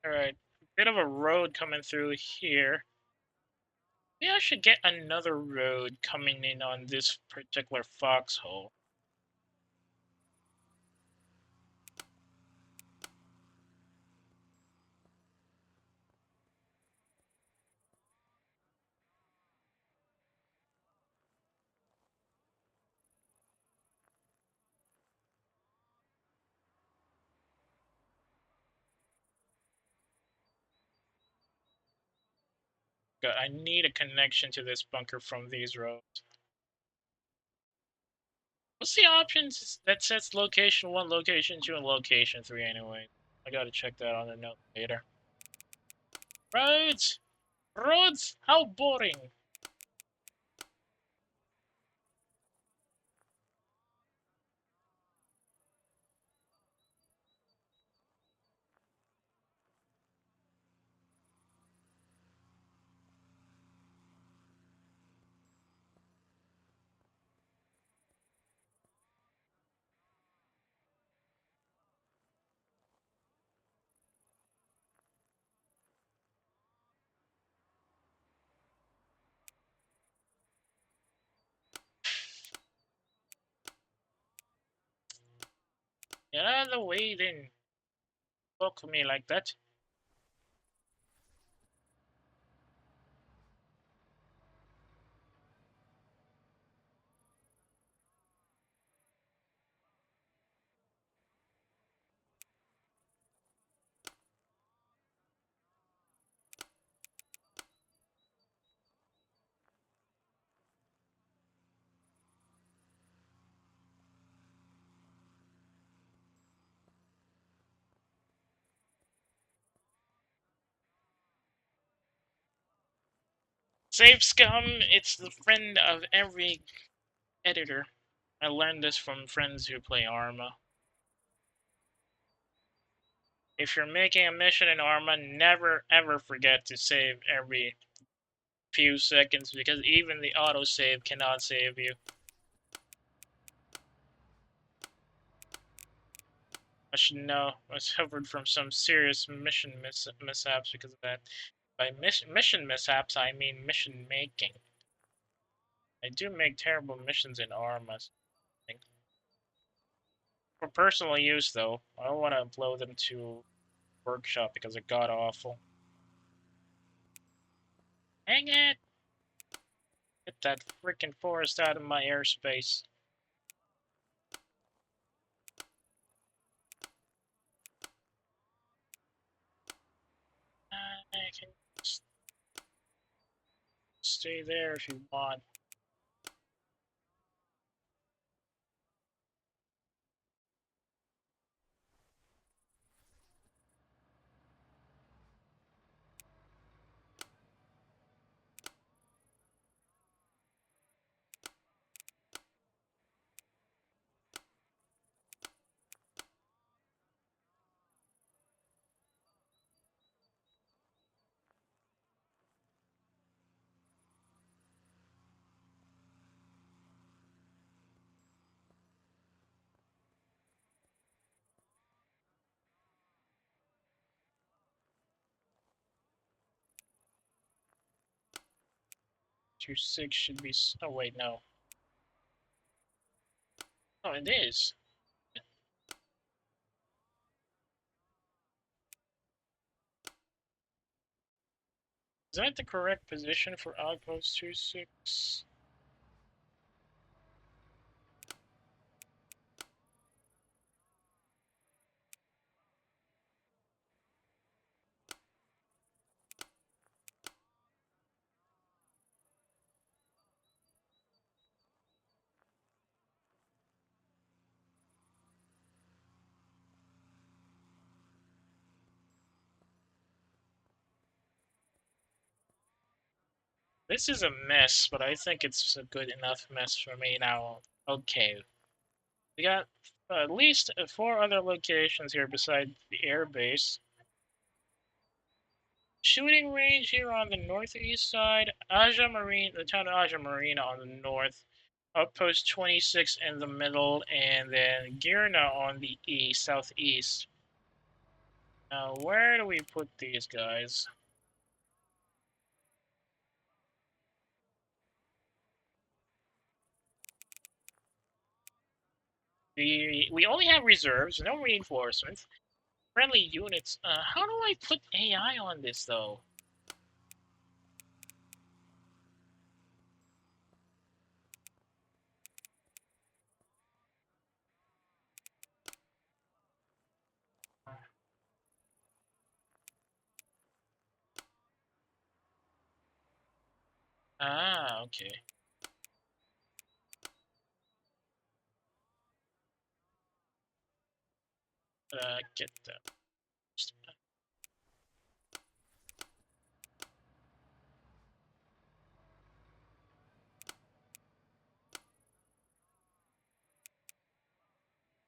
Alright. Bit of a road coming through here. Maybe I should get another road coming in on this particular foxhole. I need a connection to this bunker from these roads. What's the options that sets location 1, location 2, and location 3 anyway? I gotta check that on the note later. Roads! Roads! How boring! Get out of the way then. Talk to me like that. Save scum, it's the friend of every editor. I learned this from friends who play Arma. If you're making a mission in Arma, never ever forget to save every few seconds, because even the autosave cannot save you. I should know. I suffered from some serious mission mishaps because of that. By mission mishaps, I mean mission making. I do make terrible missions in Arma. For personal use, though, I don't want to upload them to Workshop because they're god awful. Hang it! Get that freaking forest out of my airspace. I can stay there if you want. Tier 6 should be. Oh, wait, no. Oh, it is. Is that the correct position for Outpost 2-6? This is a mess, but I think it's a good enough mess for me now. Okay. We got at least 4 other locations here besides the airbase. Shooting range here on the northeast side. Aja Marine, the town of Aja Marina on the north. Outpost 26 in the middle, and then Girna on the east, southeast. Now, where do we put these guys? We only have reserves, no reinforcements. Friendly units. How do I put AI on this, though? Ah, okay. Get that.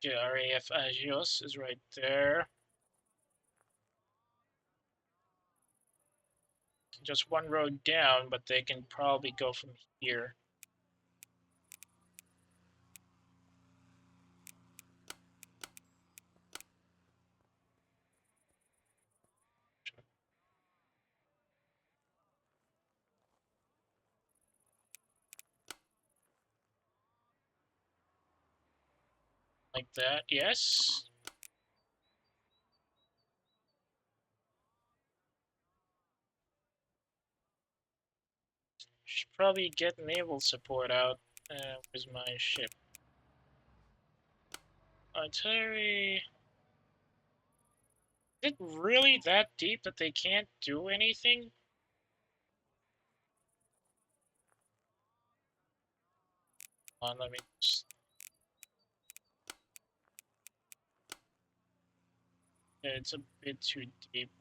Okay, RAF Agios is right there. Just one road down, but they can probably go from here. Like that, yes. Should probably get naval support out. Where's my ship? Artillery. Is it really that deep that they can't do anything? Let me just... Yeah, it's a bit too deep.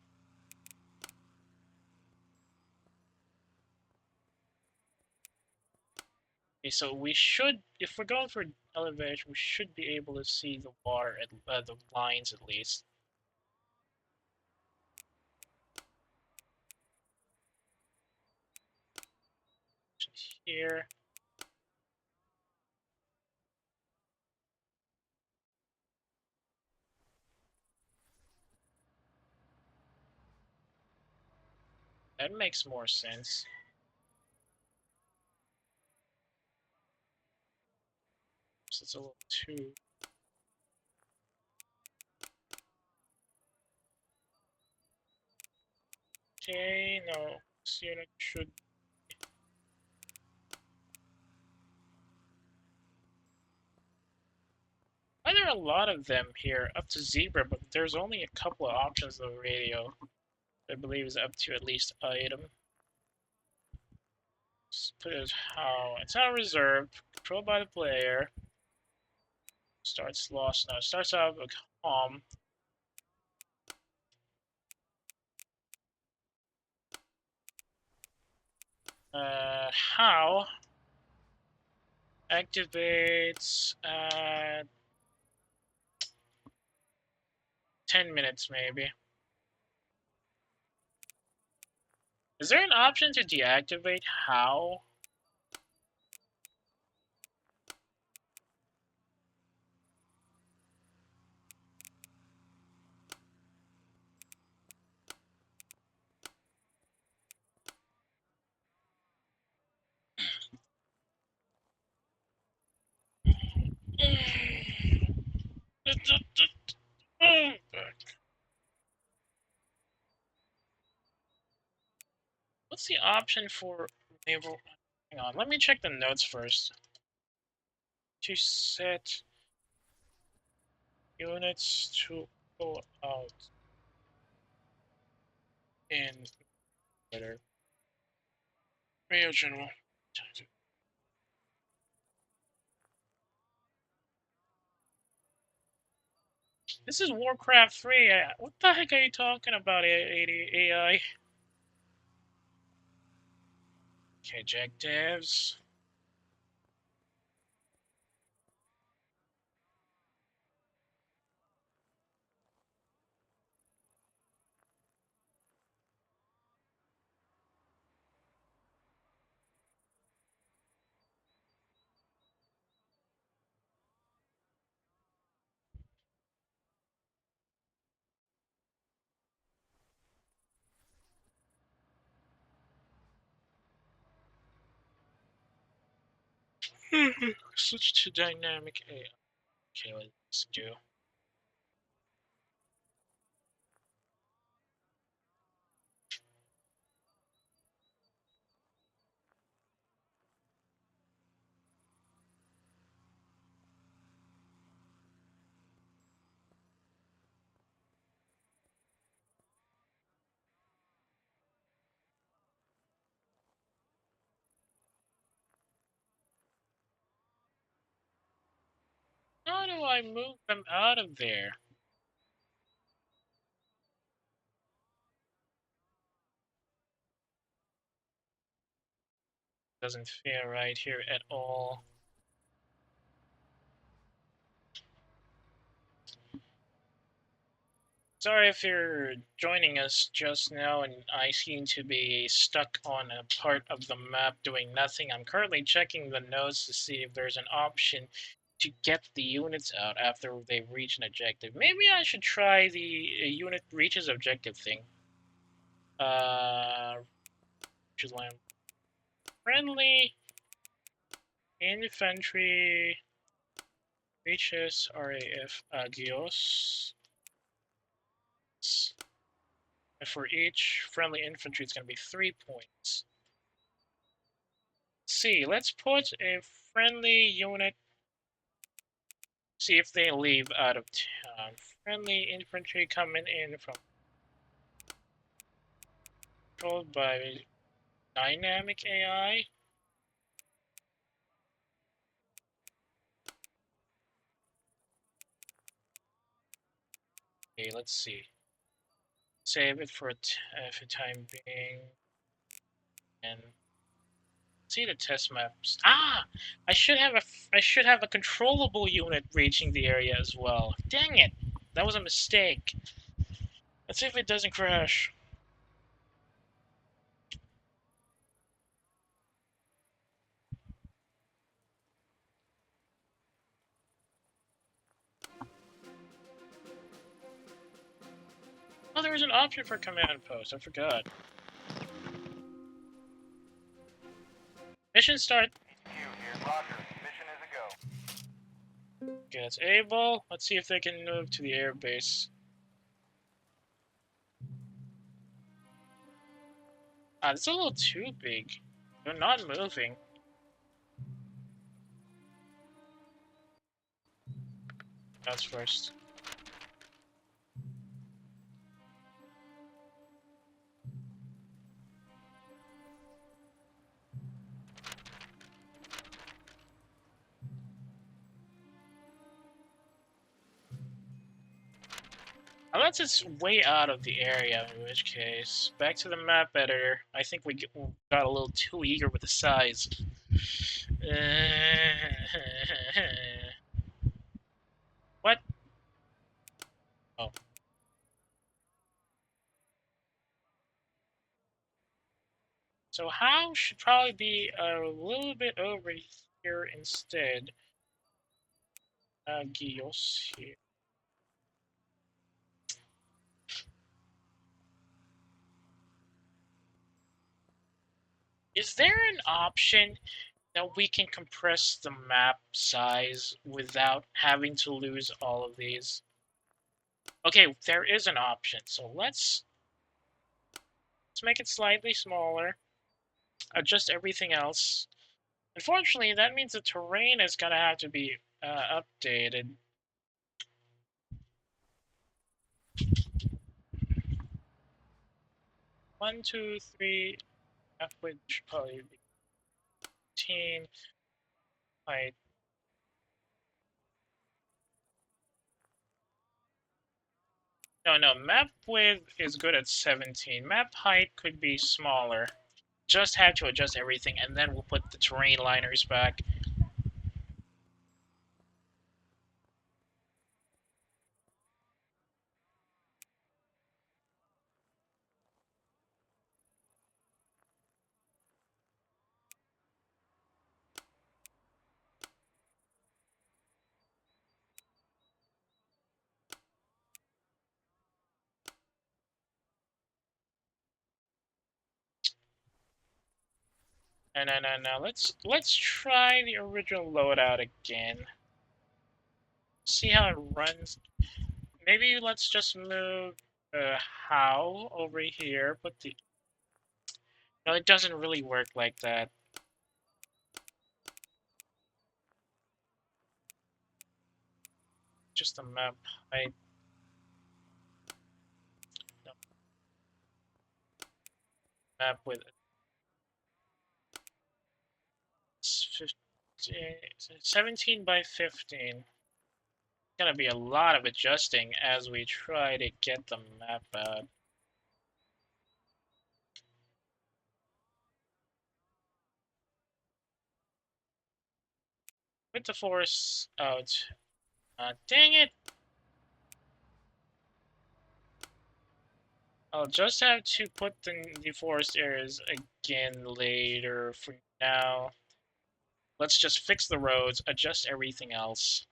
Okay, so we should, if we're going for elevation, we should be able to see the water, the lines at least. Here. That makes more sense. So it's a little too. Okay, no, this unit should. Why are there a lot of them here? Up to zebra, but there's only a couple of options of radio. I believe is up to at least item. Let's put it as how. It's not reserved. Controlled by the player. Starts lost now. It starts out with calm. How activates 10 minutes maybe. Is there an option to deactivate how? What's the option for naval? Hang on, let me check the notes first. To set units to pull out in better. Radio General. This is Warcraft 3. What the heck are you talking about, AI? Okay, objectives. Switch to dynamic AI. Okay, let's do. How do I move them out of there? Doesn't feel right here at all. Sorry if you're joining us just now and I seem to be stuck on a part of the map doing nothing. I'm currently checking the notes to see if there's an option to get the units out after they reach an objective. Maybe I should try the unit reaches objective thing. Choose land. Friendly infantry reaches RAF Agios. And for each friendly infantry, it's going to be 3 points. See, let's put a friendly unit. See if they leave out of town. Friendly infantry coming in from controlled by dynamic AI. Okay, let's see. Save it for a time being. And See the test maps. Ah, I should have a controllable unit reaching the area as well. Dang it, that was a mistake. Let's see if it doesn't crash. Oh, there was an option for command post. I forgot. Mission start. Okay, that's able. Let's see if they can move to the airbase. Ah, it's a little too big. They're not moving. That's first. Unless it's way out of the area, in which case, back to the map editor. I think we got a little too eager with the size. What? Oh. So how should probably be a little bit over here instead. Gios here. Is there an option that we can compress the map size without having to lose all of these? Okay, there is an option. So let's make it slightly smaller. Adjust everything else. Unfortunately, that means the terrain is gonna have to be updated. One, two, three. Map width should probably be 15. Height. No, map width is good at 17. Map height could be smaller. Just had to adjust everything, and then we'll put the terrain liners back. No. Let's try the original loadout again. See how it runs. Maybe let's just move how over here. Put the. No, it doesn't really work like that. Just the map height. No. Map width. 17 by 15. Gonna be a lot of adjusting as we try to get the map out. Put the forest out. Dang it! I'll just have to put the forest areas again later. For now, let's just fix the roads, adjust everything else.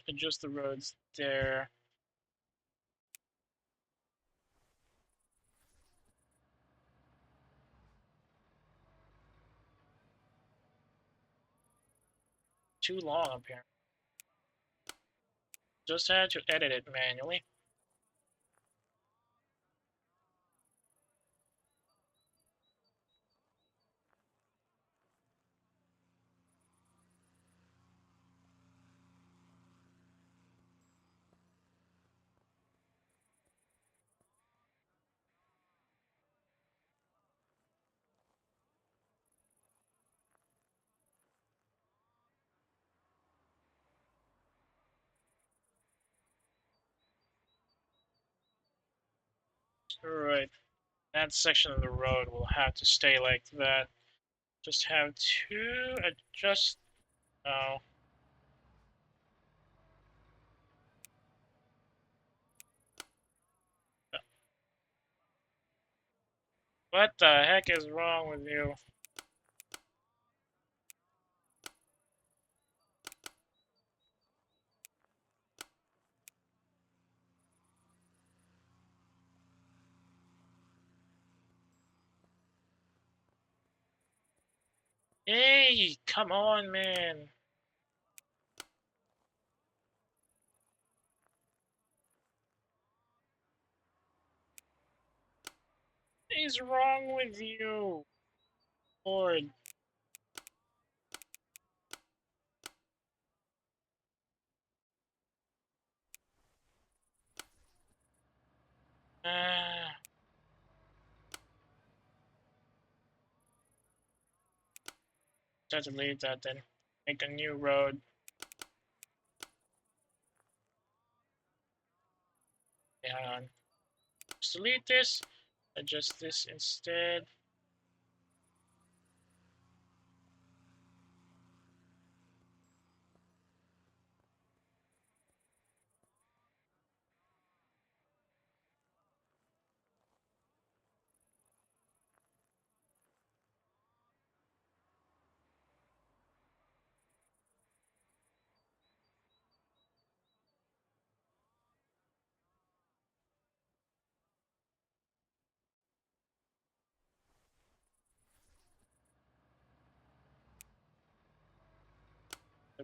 Adjust the roads there. Too long up here. Just had to edit it manually. Right. That section of the road will have to stay like that. Just have to adjust. Oh. What the heck is wrong with you? Hey, come on, man. What is wrong with you? Lord. Ah. Try to leave that then. Make a new road. Hang on. Just delete this. Adjust this instead.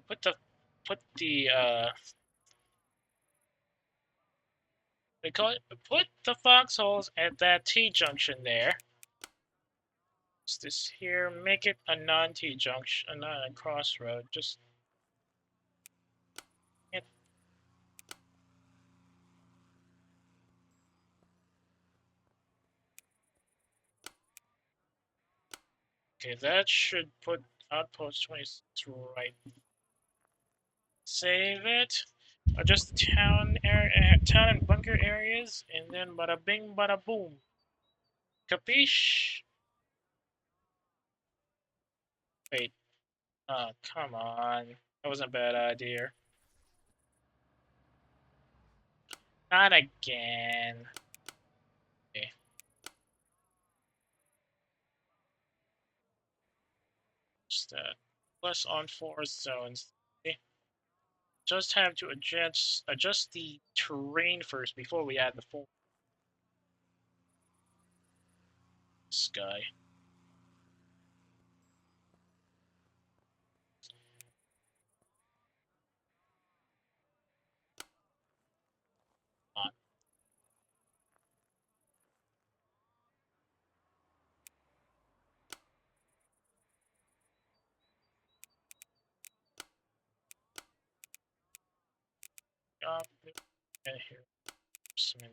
Put the they call it, put the foxholes at that T-junction there. What's this here? Make it a non-T junction, a non-crossroad. Just it. Okay, that should put outpost 26 right. Save it. Adjust the town area, town and bunker areas, and then bada bing, bada boom. Capiche? Wait. Oh, come on. That was a bad idea. Not again. Okay. Just plus on forest zones. Okay. Just have to adjust the terrain first before we add the full sky. On. And here, cement.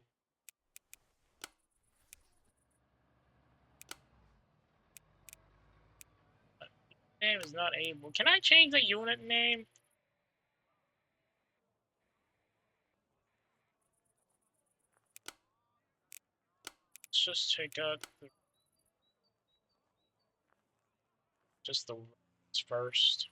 Name is not able. Can I change the unit name? Let's just take out just the roads first.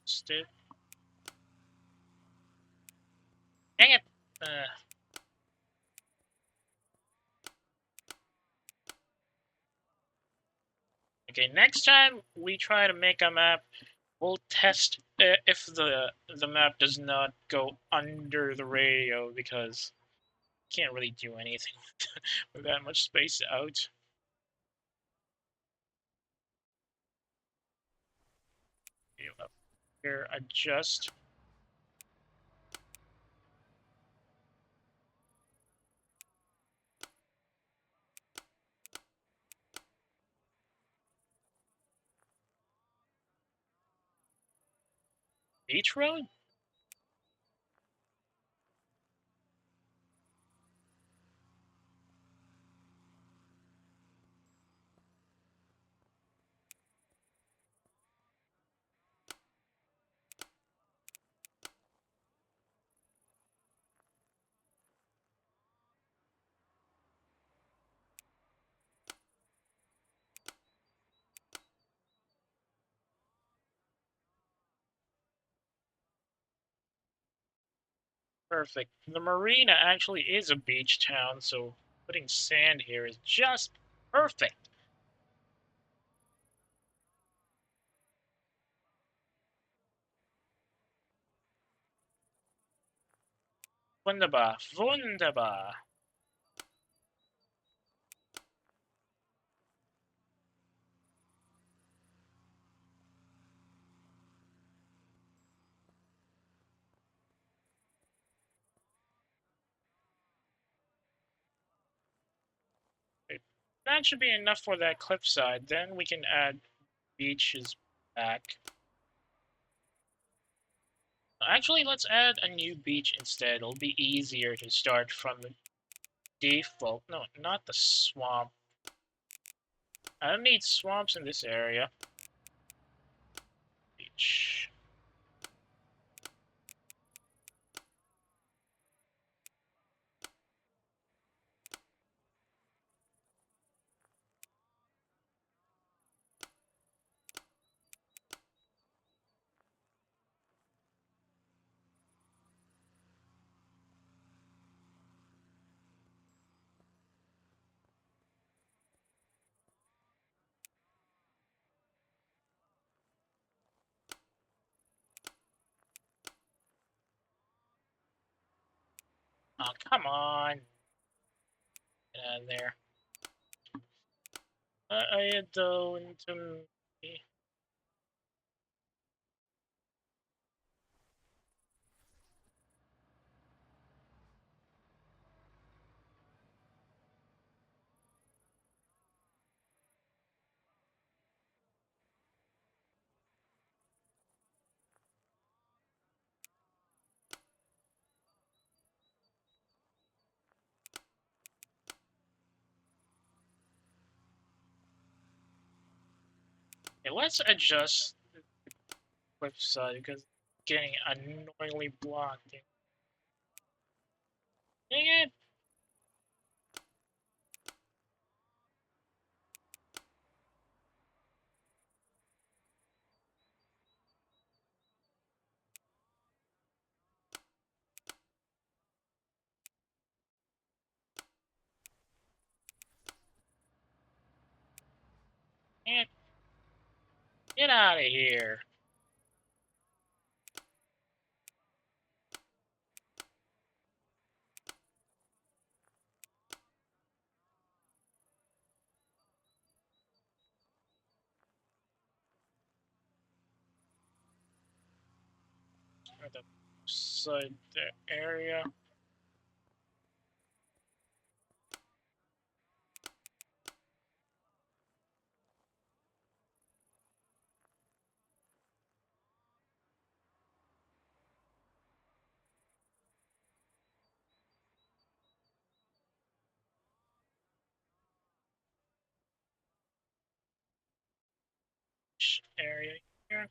Stick. Dang it! Okay, next time we try to make a map, We'll test if the map does not go under the radio because can't really do anything with that much space out. Up here, adjust. Beach road? Perfect. The marina actually is a beach town, so putting sand here is just perfect. Wunderbar. Wunderbar. That should be enough for that cliffside. Then we can add beaches back. Actually, let's add a new beach instead. It'll be easier to start from the default. No, not the swamp. I don't need swamps in this area. Beach. Oh, come on. Get out of there. I don't. Okay, let's adjust the cliffside because it's getting annoyingly blocked. Dang it! Dang it! Get out of here! The side the area. Area here.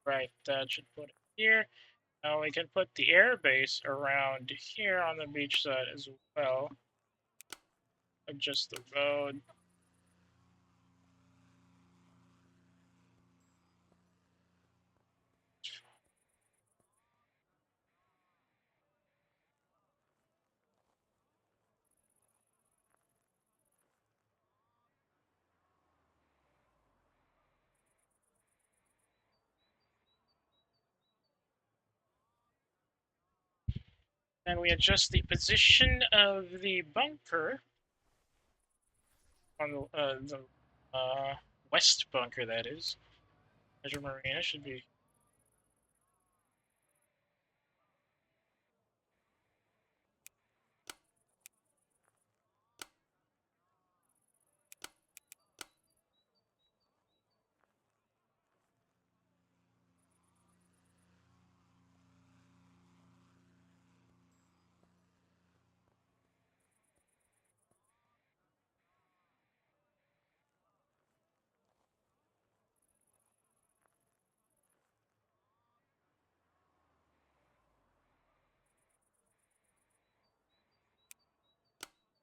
Right, that should put it here. Now we can put the airbase around here on the beach side as well. Adjust the road. And we adjust the position of the bunker on the west bunker, that is. Measure Marina should be.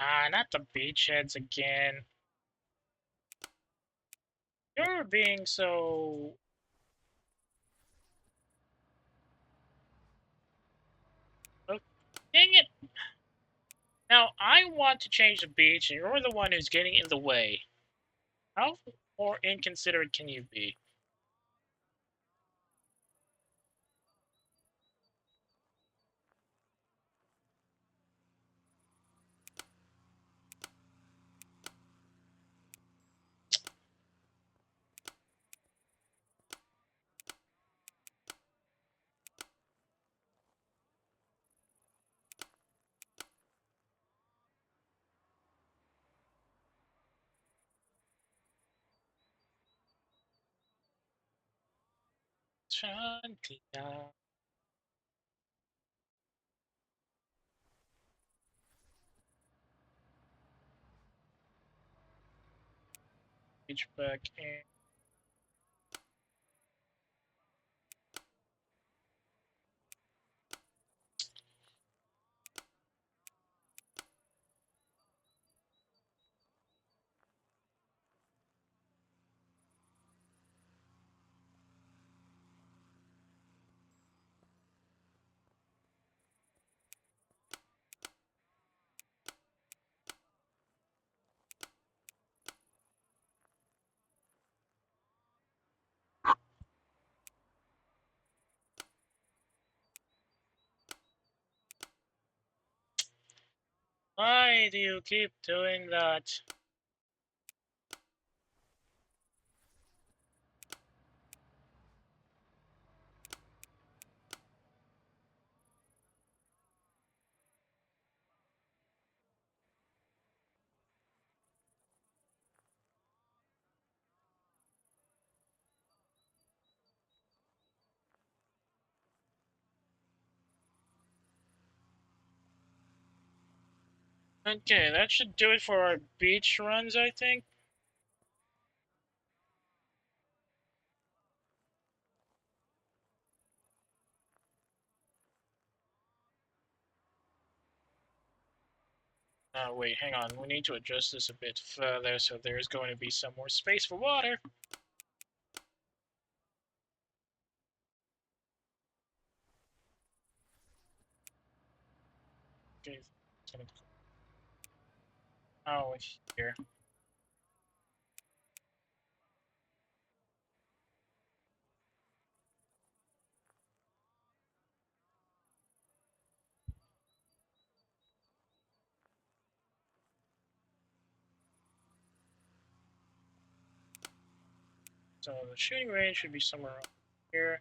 Ah, not the beachheads again. You're being so. Oh, dang it! Now, I want to change the beach, and you're the one who's getting in the way. How more inconsiderate can you be? Tranquila. Beach back in. Why do you keep doing that? Okay, that should do it for our beach runs, I think. Wait, hang on. We need to adjust this a bit further so there's going to be some more space for water. Okay, it's gonna go here. So the shooting range should be somewhere around here.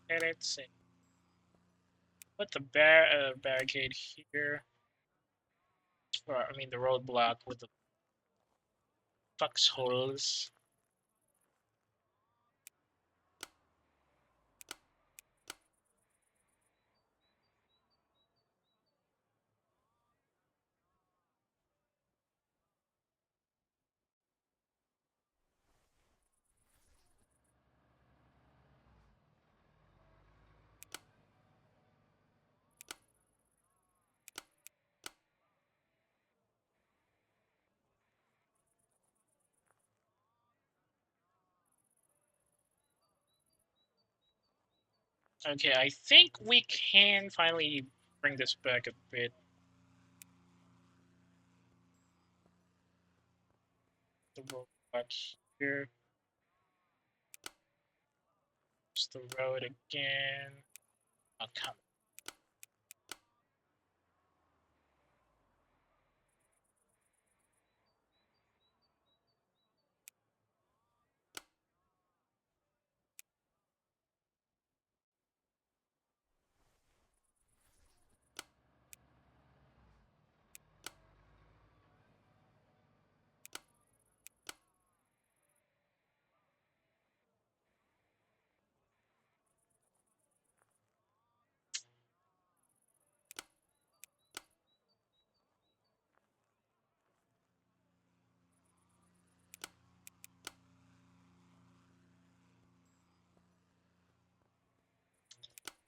And it's put the barricade here. Or, I mean, the roadblock with the foxholes. Okay, I think we can finally bring this back a bit. The road back here. Just the road again. Oh, come.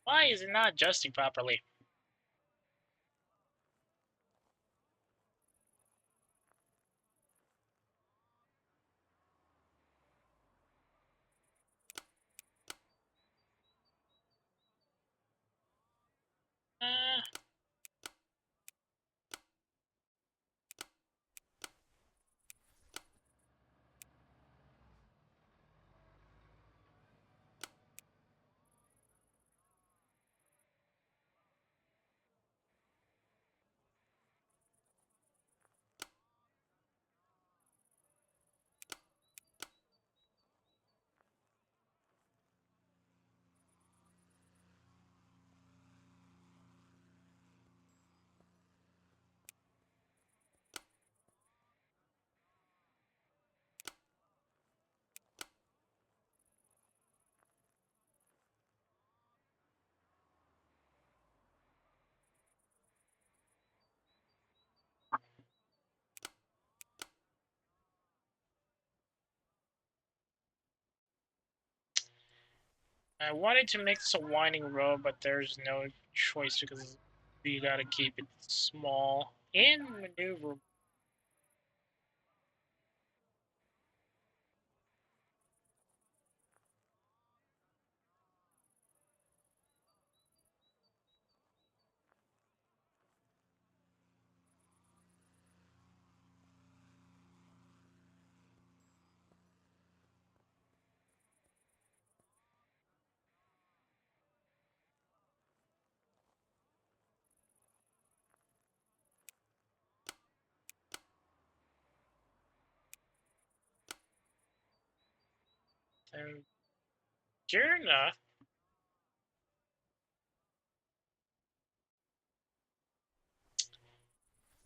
Why is it not adjusting properly? Uh, I wanted to make this a winding road, but there's no choice because we gotta keep it small and maneuverable. And Girna,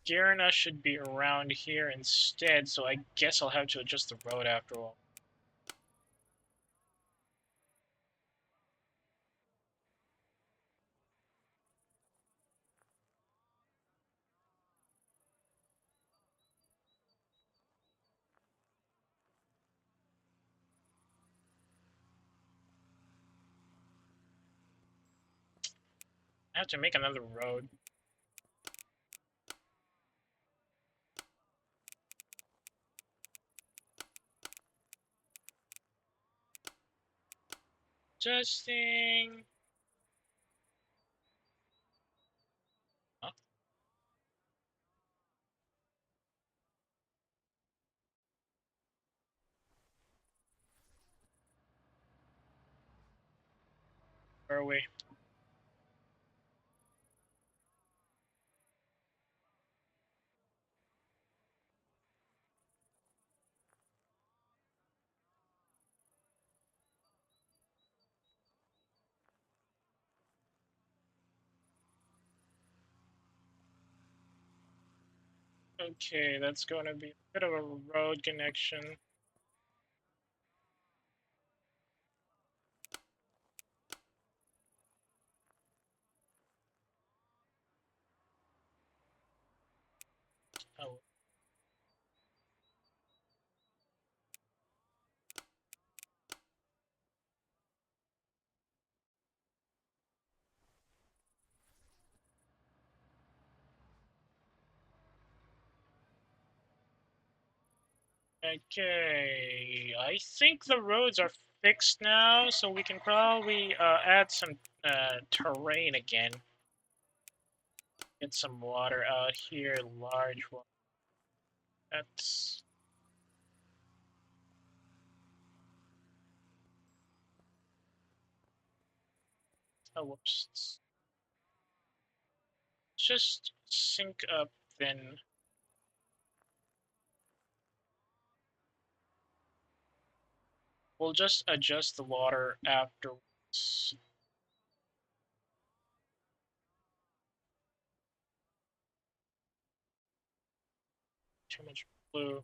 Girna should be around here instead, so I guess I'll have to adjust the road after all. I have to make another road. Adjusting. Huh? Where are we? Okay, that's going to be a bit of a road connection. Oh. Okay, I think the roads are fixed now, so we can probably add some terrain again. Get some water out here, large one. That's oh, whoops. Just sync up then. We'll just adjust the water afterwards. Too much blue.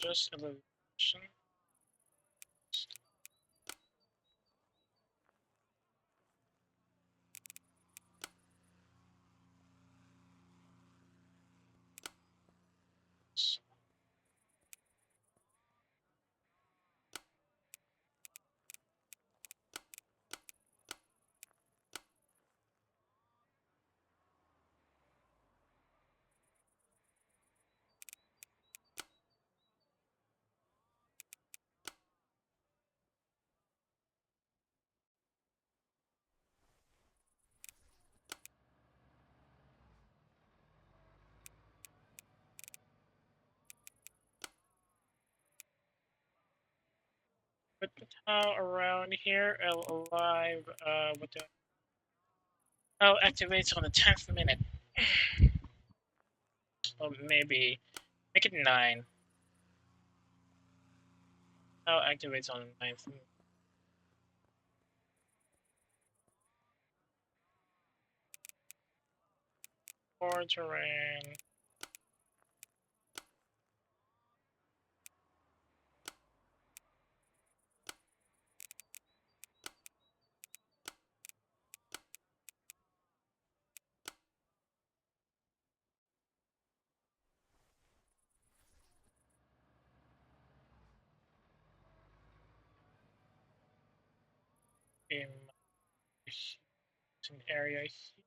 Just elevation. Put the tile around here. Alive. What the? Oh, activates on the 10th minute. Or maybe make it 9. Oh, activates on the 9th minute. Or terrain. In an area here.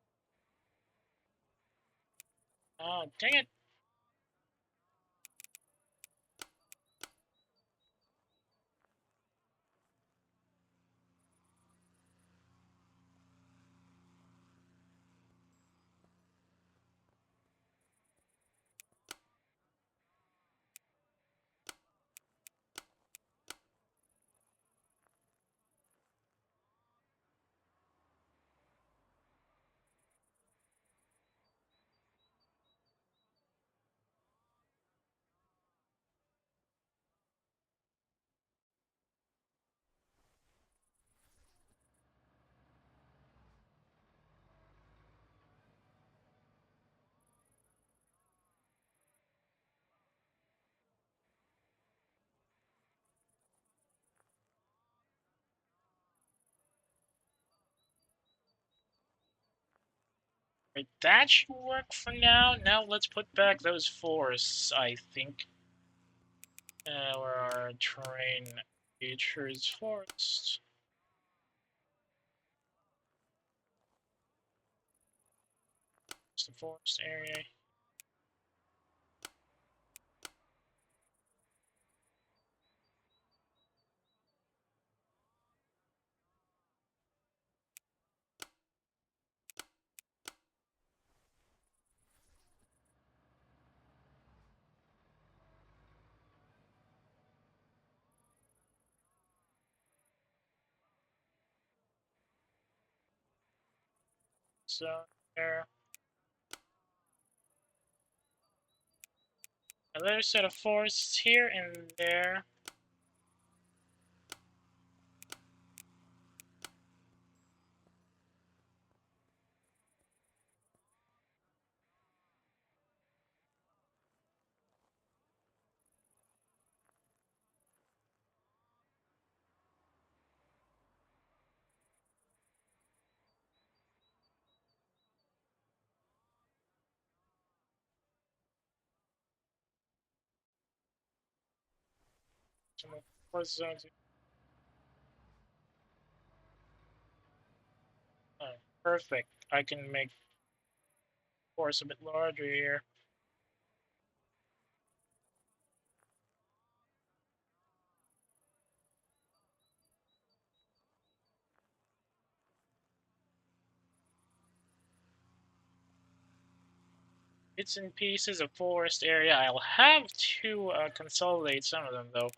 Oh, dang it. Right, that should work for now. Now let's put back those forests, I think. Where our terrain features forest. It's the forest area. So there. Another set of forests here and there. Some more forest zones. Oh, perfect. I can make course, a bit larger here. Bits and pieces of forest area. I'll have to consolidate some of them, though.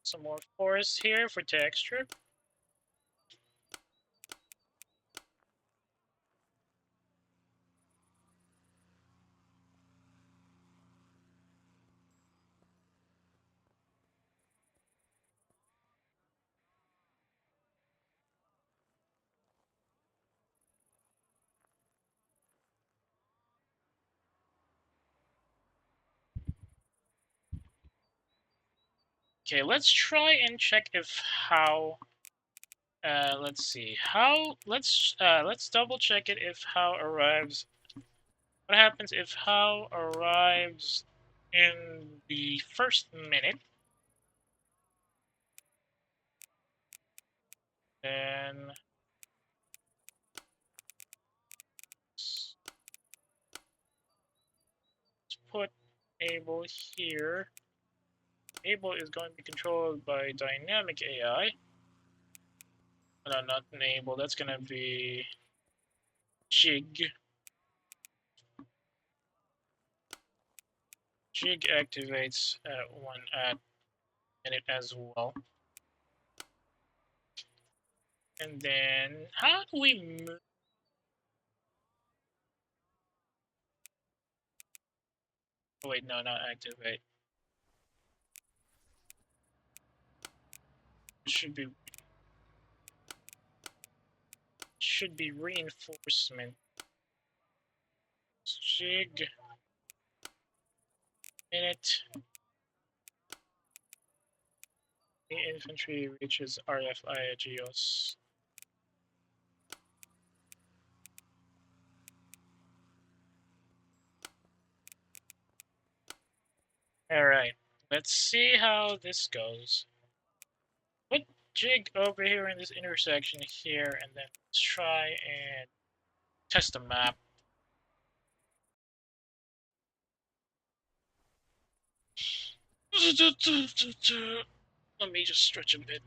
Some more forest here for texture. Okay, let's try and check if how. Let's see how. Let's double check it if how arrives. What happens if how arrives in the first minute? Then let's put able here. Able is going to be controlled by dynamic AI. No, not enable. That's gonna be jig. Jig activates one at minute as well. And then how do we move? Oh, wait, no, not activate. Should be reinforcement. Jig minute. The infantry reaches RFI Geos. Alright, let's see how this goes. Put jig over here in this intersection here, and then let's try and test the map. Let me just stretch a bit.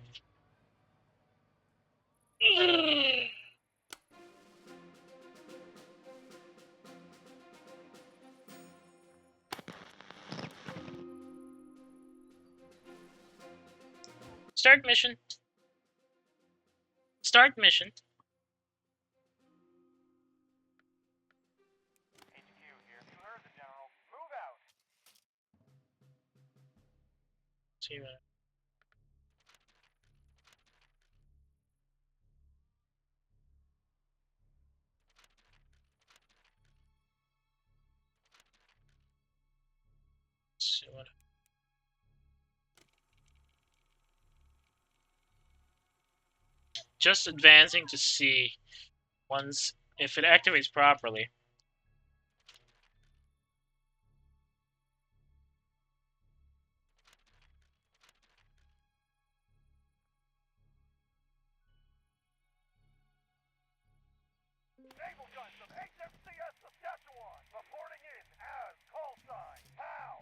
Start mission. Start mission. See what. See what. Just advancing to see once if it activates properly.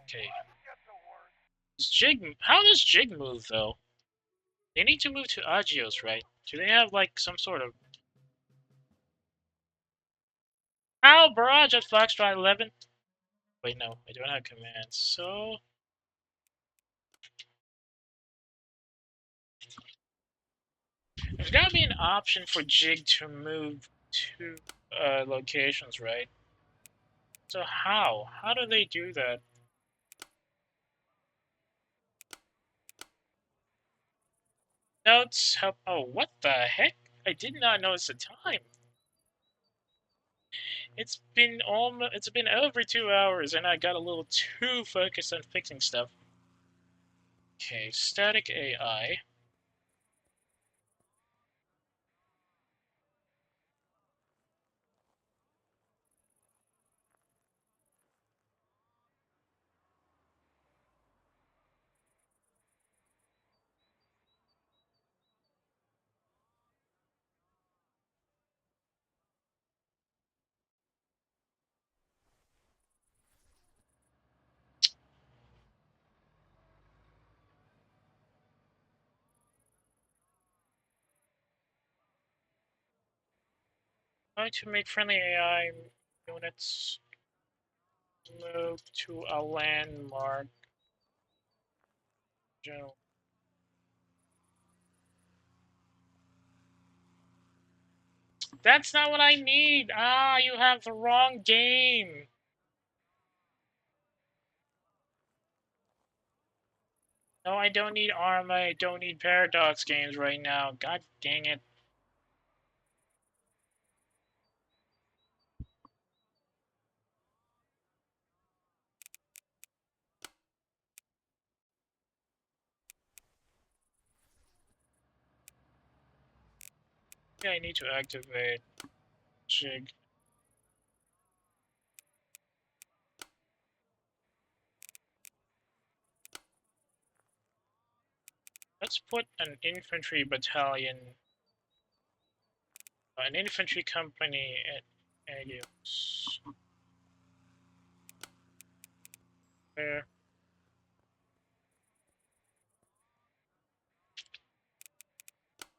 Okay. How does Jig move though? They need to move to Agios, right? Do they have like some sort of barrage at Foxtrot 11? Wait, no, I don't have commands. So there's gotta be an option for Jig to move to locations, right? So how? How do they do that? Notes help. Oh, what the heck? I did not notice the time. It's been over 2 hours, and I got a little too focused on fixing stuff. Okay, static AI. Try to make friendly AI units move to a landmark. General. That's not what I need! Ah, you have the wrong game! No, I don't need Arma, I don't need Paradox games right now. God dang it. Yeah, I need to activate Jig. Let's put an infantry battalion, an infantry company at Agios. There.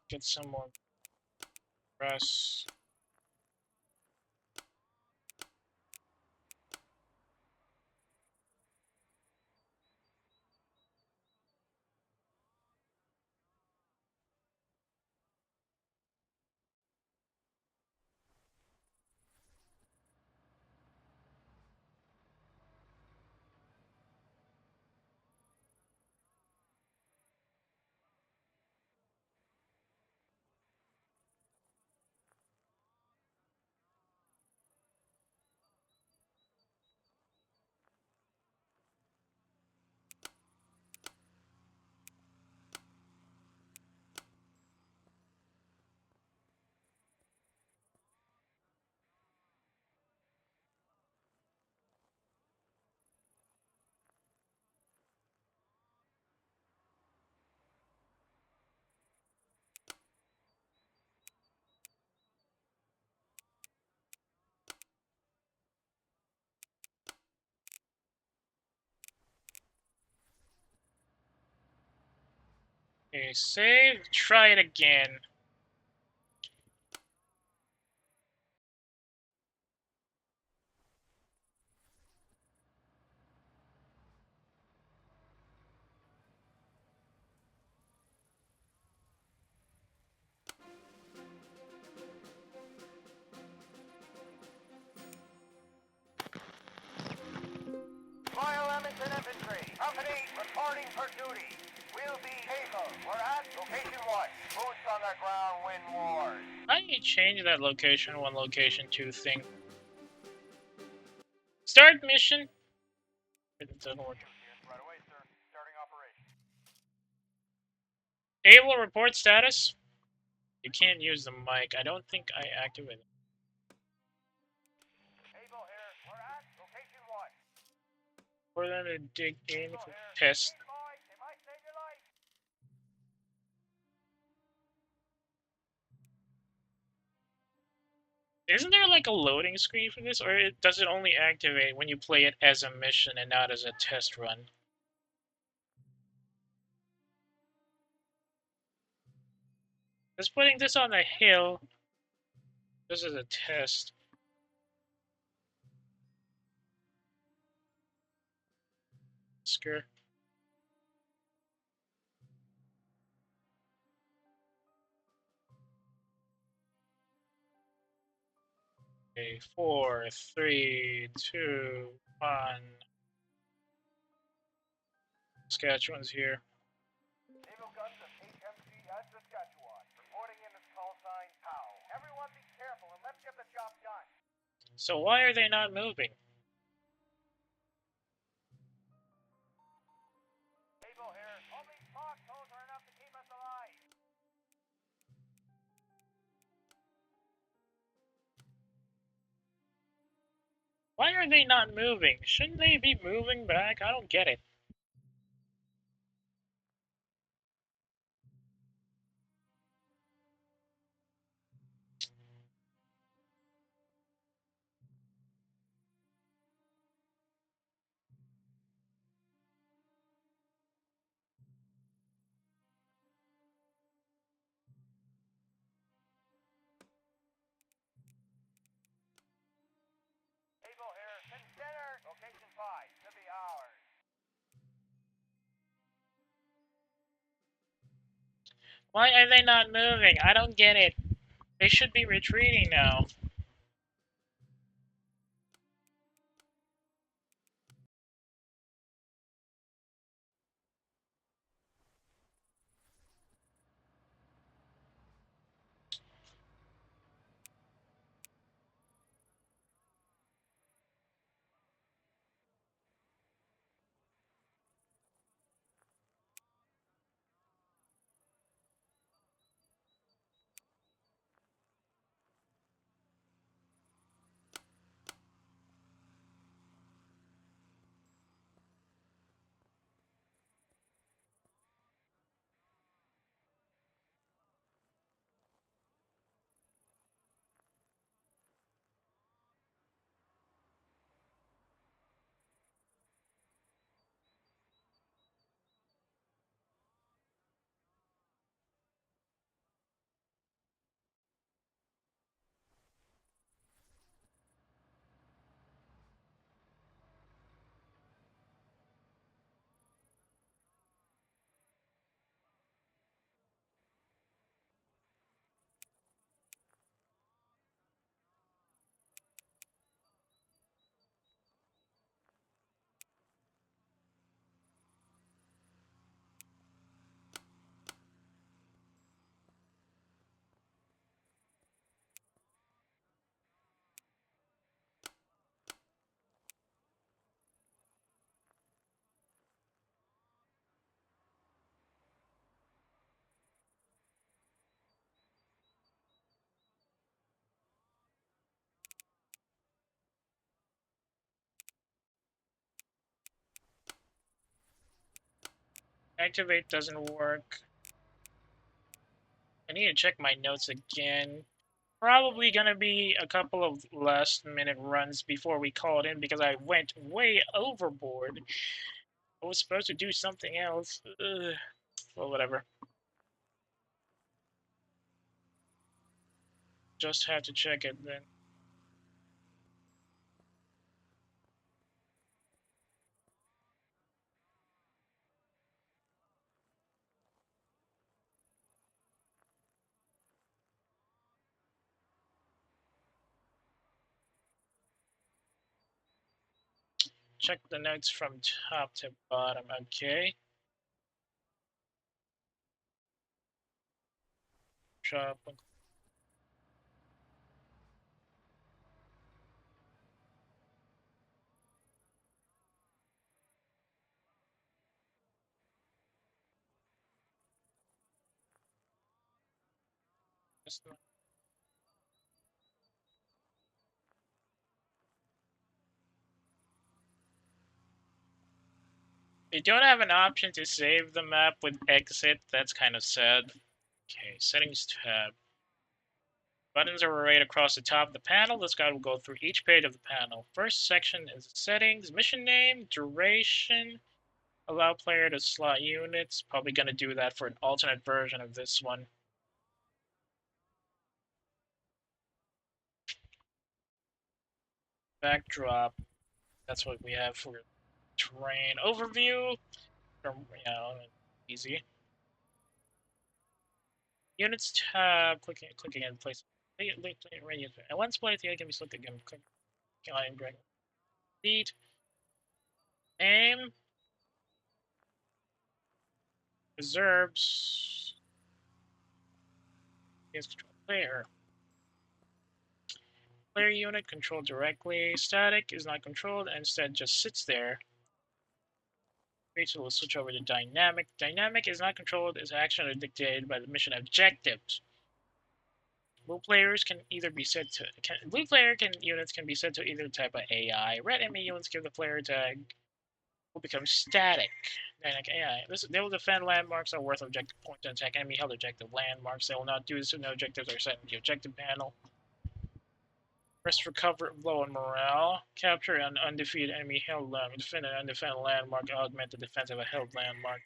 Get some more press. Okay, save, try it again.
Royal Edmonton Infantry, Company reporting for duty. We'll be able. We're at location 1. Boots on the ground, win wars.
How do you change that location 1, location 2 thing? Start mission? It doesn't work.
Right away, sir. Starting operation.
Able to report status? You can't use the mic. I don't think I activated it.
Able here. We're at location 1.
For them to dig in for test.
Boys, it might save your life.
Isn't there like a loading screen for this, or does it only activate when you play it as a mission and not as a test run? Just putting this on the hill. This is a test. Skirt. Okay, 4, 3, 2, 1. Saskatchewan's here.
Naval guns of HMC at Saskatchewan. Reporting in its call sign
So why are they not moving?
People here, only foxholes are enough to keep us alive.
Why are they not moving? Shouldn't they be moving back? I don't get it.
People here, consider location 5 to be ours.
Why are they not moving? I don't get it. They should be retreating now. Activate doesn't work. I need to check my notes again. Probably gonna be a couple of last minute runs before we call it in because I went way overboard. I was supposed to do something else. Ugh. Well, whatever. Just have to check it then. Check the notes from top to bottom. Okay. Drop. They don't have an option to save the map with exit. That's kind of sad. Okay, settings tab. Buttons are arrayed across the top of the panel. This guide will go through each page of the panel. First section is settings, mission name, duration, allow player to slot units. Probably going to do that for an alternate version of this one. Backdrop. That's what we have for terrain overview. Easy. Units tab. Clicking in place. And once played, the can be selected again. Click on drag. Speed. Aim. Reserves. Control player. Player unit controlled directly. Static is not controlled and instead just sits there. So we'll switch over to dynamic. Dynamic is not controlled as action are dictated by the mission objectives. Blue players can either be set to blue player units can be set to either type of AI. Red enemy units give the player tag will become static. Dynamic AI. They will defend landmarks that are worth objective points and attack enemy held objective landmarks. They will not do this if no objectives are set in the objective panel. Rest recover low on morale. Capture an undefeated enemy held landmark. Defend an undefended landmark. Augment the defense of a held landmark.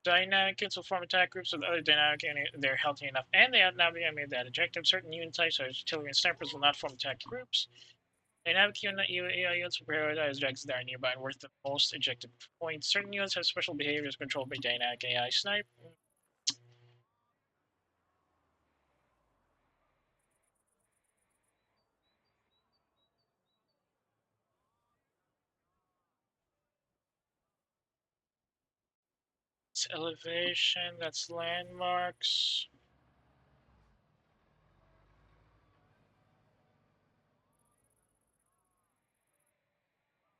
Dynamic units will form attack groups with other dynamic enemies. They're healthy enough, and they outnumber the enemy that objective. Certain unit types, such as artillery and snipers, will not form attack groups. Dynamic units will prioritize objectives that are nearby and worth the most objective points. Certain units have special behaviors controlled by dynamic AI. Snipe. It's elevation. That's landmarks.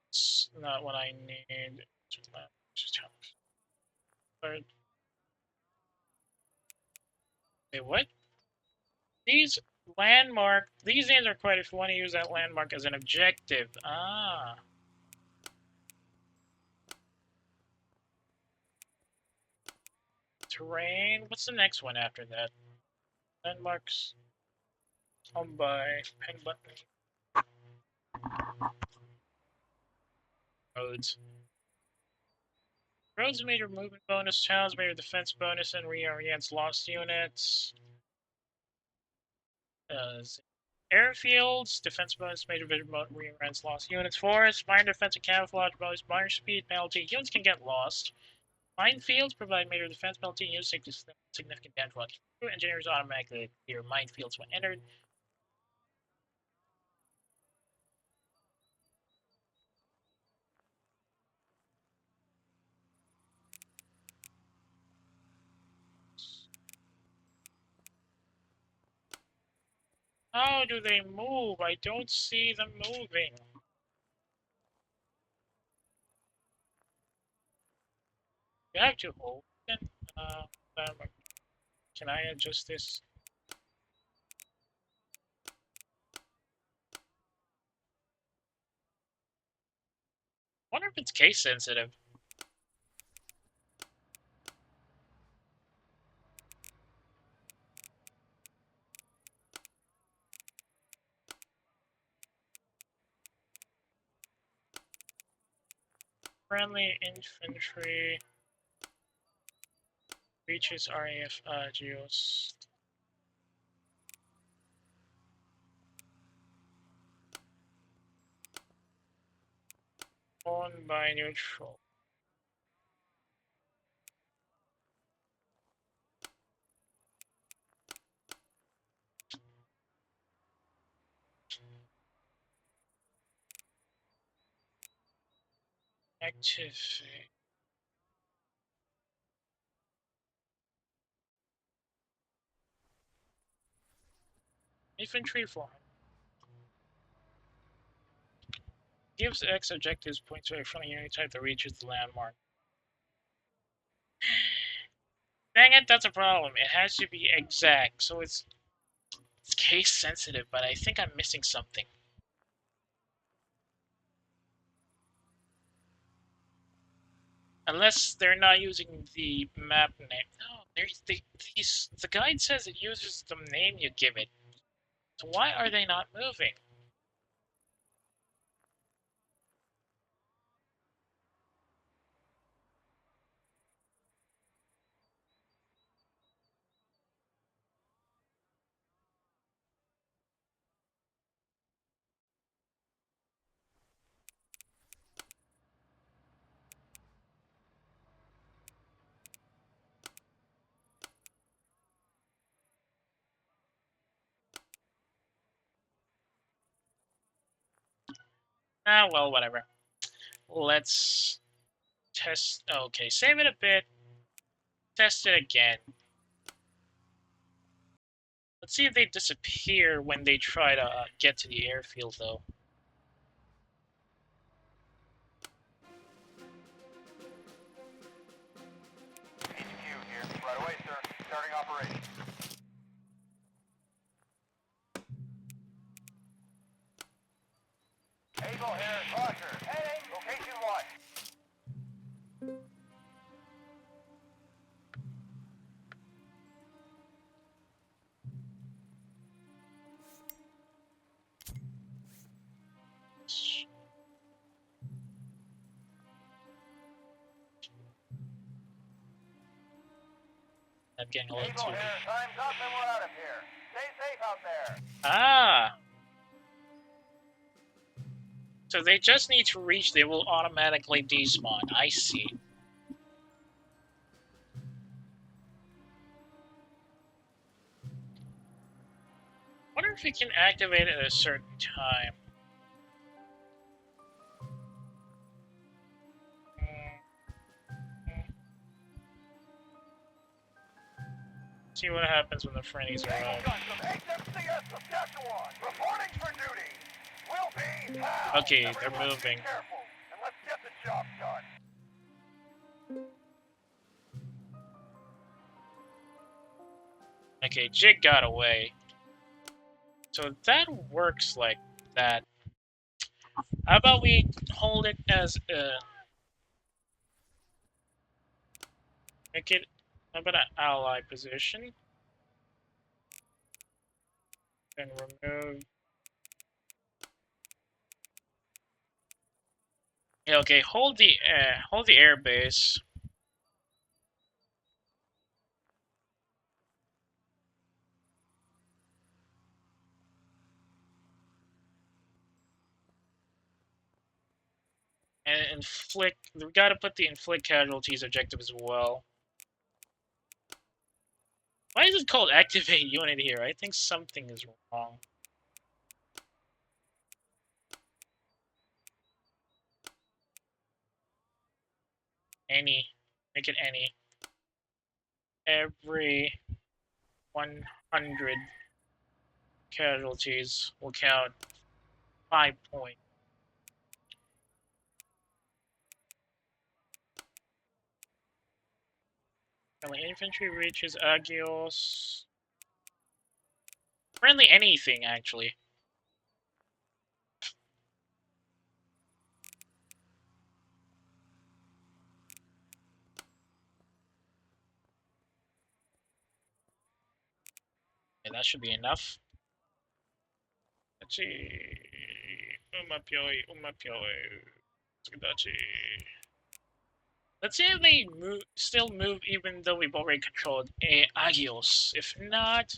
It's not what I need. Wait, what? These these names are quite if you want to use that landmark as an objective. Ah. Terrain. What's the next one after that? Landmarks. Home by pen button. Roads. Roads major movement bonus, towns major defense bonus, and reorients lost units. Airfields, defense bonus, major vision reorients lost units. Forests, minor defense and camouflage bonus, minor speed penalty. Units can get lost. Minefields provide major defense penalty. Units take significant damage while through. Engineers automatically clear minefields when entered. How do they move? I don't see them moving. You have to hold it. Can I adjust this? I wonder if it's case sensitive. Friendly infantry reaches RAF Geos. Owned by neutral. Activate. Infantry form. Gives X objectives points to a friendly unit type that reaches the landmark. Dang it, that's a problem. It has to be exact, so it's case sensitive, but I think I'm missing something. Unless they're not using the map name. No, the guide says it uses the name you give it. So why are they not moving? Ah, well, whatever. Let's test. Okay, save it a bit. Test it again. Let's see if they disappear when they try to get to the airfield, though.
HQ here. Right away, sir. Starting operation. Eagle here. Roger. Heading. Location 1.
I'm getting a little
Eagle
too...
here. Time's up and we're out of here. Stay safe out there.
Ah! So they just need to reach, they will automatically despawn. I see. Wonder if we can activate it at a certain time. See what happens when the Frennies arrive.
HMCS Saskatchewan, reporting for duty. We'll be pals.
Okay, they're
Everyone
moving.
Be careful, and let's get the job done.
Okay, Jig got away. So that works like that. How about we hold it as a... Make it... How about an ally position? And remove... Yeah, okay, hold the air base. And inflict... We gotta put the inflict casualties objective as well. Why is it called activate unit here? I think something is wrong. Any. Make it any. Every 100 casualties will count 5 points. Friendly infantry reaches Agios. Friendly anything, actually. Yeah, that should be enough. Let's see. Let's see if they still move even though we've already controlled Agios. If not...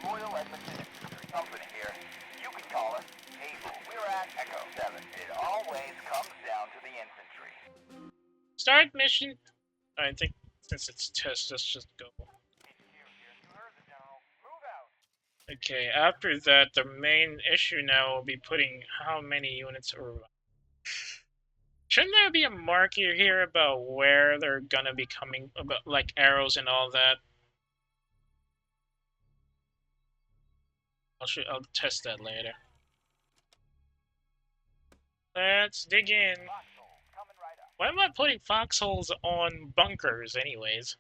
Royal Edmonton Infantry Company here. You can call us Able. We're at Echo 7. It always comes down to the infantry.
Start mission. I think since it's test, let's just go. Okay, after that, the main issue now will be putting how many units around. Shouldn't there be a marker here about where they're gonna be coming, about like arrows and all that? I'll test that later. Let's dig in. Why am I putting foxholes on bunkers anyways?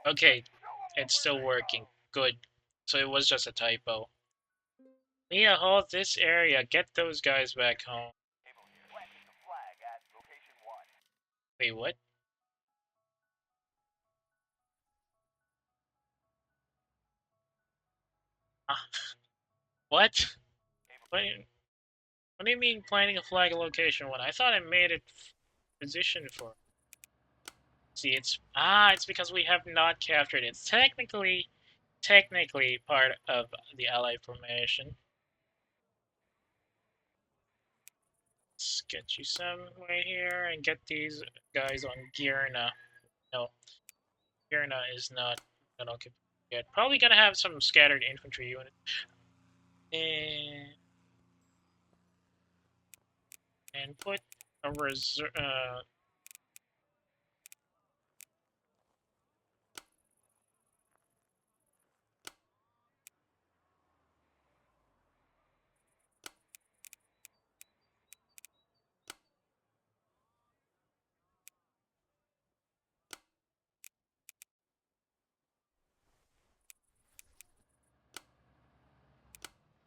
Okay, it's still working. Good. So it was just a typo. Leah, hold this area. Get those guys back home. Wait, what? What? What do you mean planting a flag at location 1? I thought I made it position for. See, it's because we have not captured it. It's technically part of the Allied formation. Let's get you somewhere here and get these guys on Girna. No, Girna is not occupied yet. Probably gonna have some scattered infantry units. And put a reserve.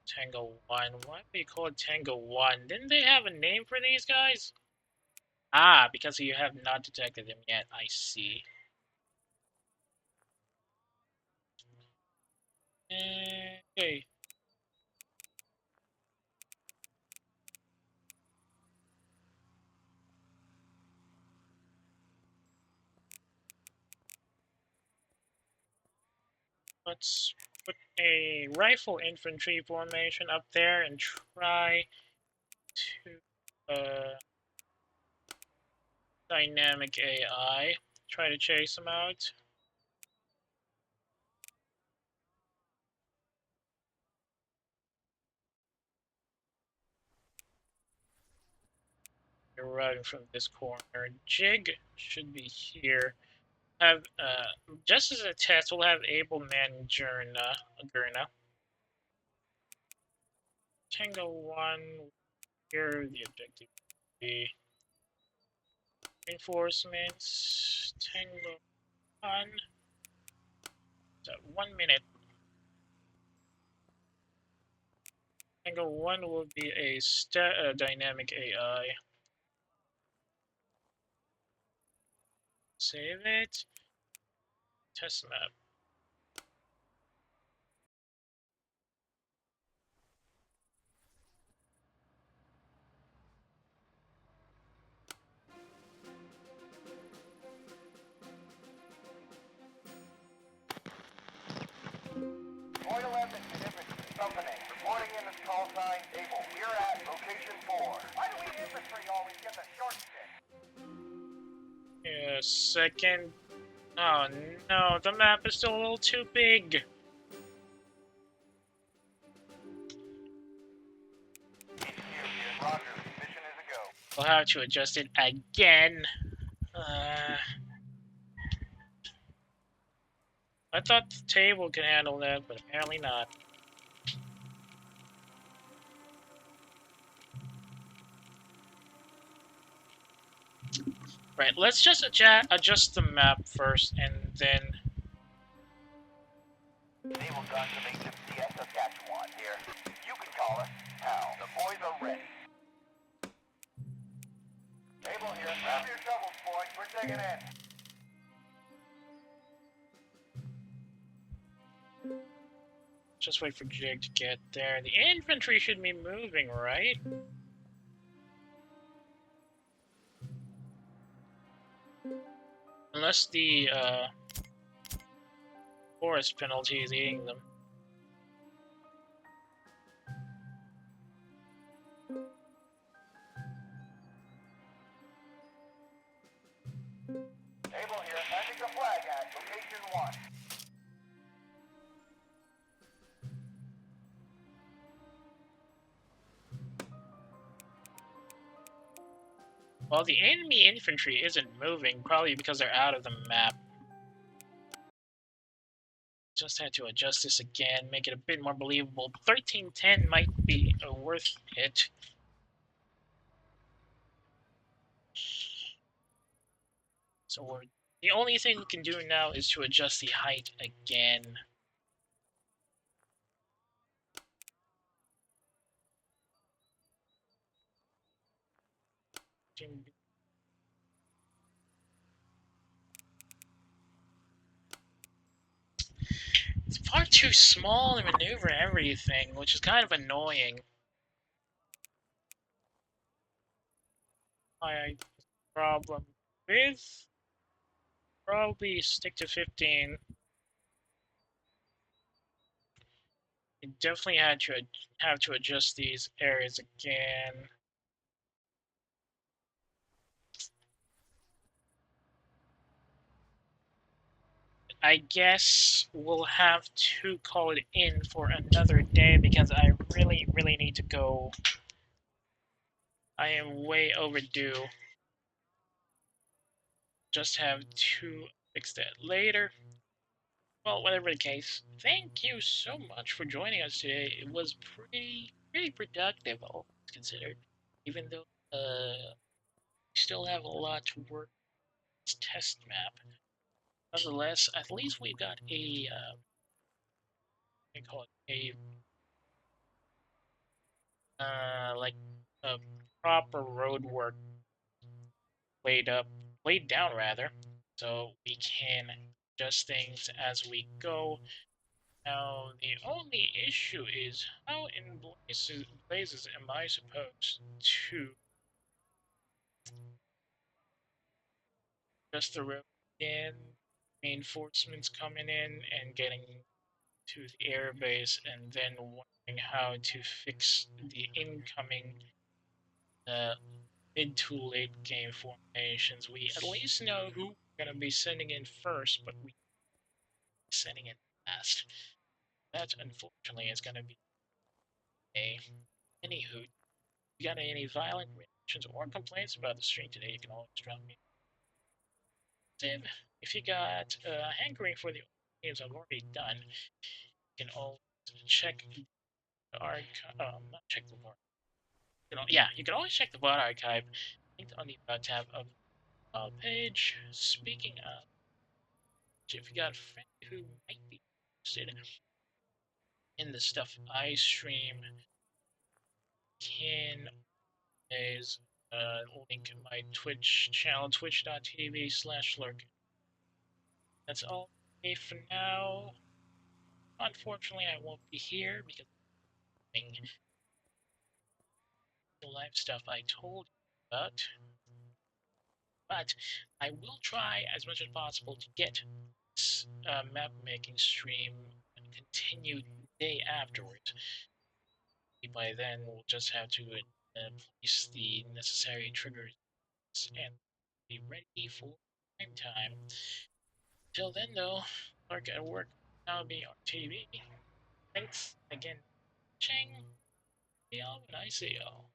Tango 1. Why do you call it Tango 1? Didn't they have a name for these guys? Ah, because you have not detected them yet. I see. Okay. Let's put a rifle infantry formation up there and try to dynamic AI. Try to chase them out. You're running from this corner. Jig should be here. Have just as a test, we'll have able man Gurna. Tango 1, here the objective will be reinforcements. Tango 1, so 1 minute. Tango 1 will be a dynamic AI. Save it. Test map.
Royal Embassy Infantry Company, reporting in this call sign, Able. We're at location 4. Why do we infantry always get the short stick?
Yeah, second. Oh no, the map is still a little too big.
Roger, mission is a go.
We'll have to adjust it again. I thought the table could handle that, but apparently not. Right, let's just adjust the map first, and then...
Naval Conservation CS Saskatchewan here. You can call us Hal. The boys are ready. Able here. Grab your shovels, boys. We're digging in.
Just wait for Jig to get there. The infantry should be moving, right? Unless the forest penalty is eating them.
Able here. Planting the flag at location 1.
Well, the enemy infantry isn't moving, probably because they're out of the map. Just had to adjust this again, make it a bit more believable. 1310 might be worth it. So the only thing we can do now is to adjust the height again. are too small to maneuver everything, which is kind of annoying. My problem with probably stick to 15. I definitely have to adjust these areas again. I guess we'll have to call it in for another day because I really, really need to go. I am way overdue. Just have to fix that later. Well, whatever the case, thank you so much for joining us today. It was pretty productive, all considered. Even though we still have a lot to work on this test map. Nonetheless, at least we've got a what do you call it? Like a proper road work laid down rather, so we can adjust things as we go. Now, the only issue is how in blazes am I supposed to adjust the road again? Reinforcements coming in and getting to the airbase, and then wondering how to fix the incoming uh, mid to late game formations. We at least know who we're going to be sending in first, but we sending in last. That unfortunately is going to be a anywho. If you got any violent reactions or complaints about the stream today, you can always drop me. If you got hankering for the games I've already done, you can always check the archive. Not check the board. You can always check the bot archive linked on the about tab of the page. Speaking of, if you got a friend who might be interested in the stuff I stream, can is link my Twitch channel, twitch.tv/lurk. That's all for now. Unfortunately, I won't be here because the live stuff I told you about. But I will try as much as possible to get this map making stream continued the day afterwards. By then, we'll just have to place the necessary triggers and be ready for prime time. Till then, though, work at work now be on TV. Thanks again, Chang. See y'all when I see y'all.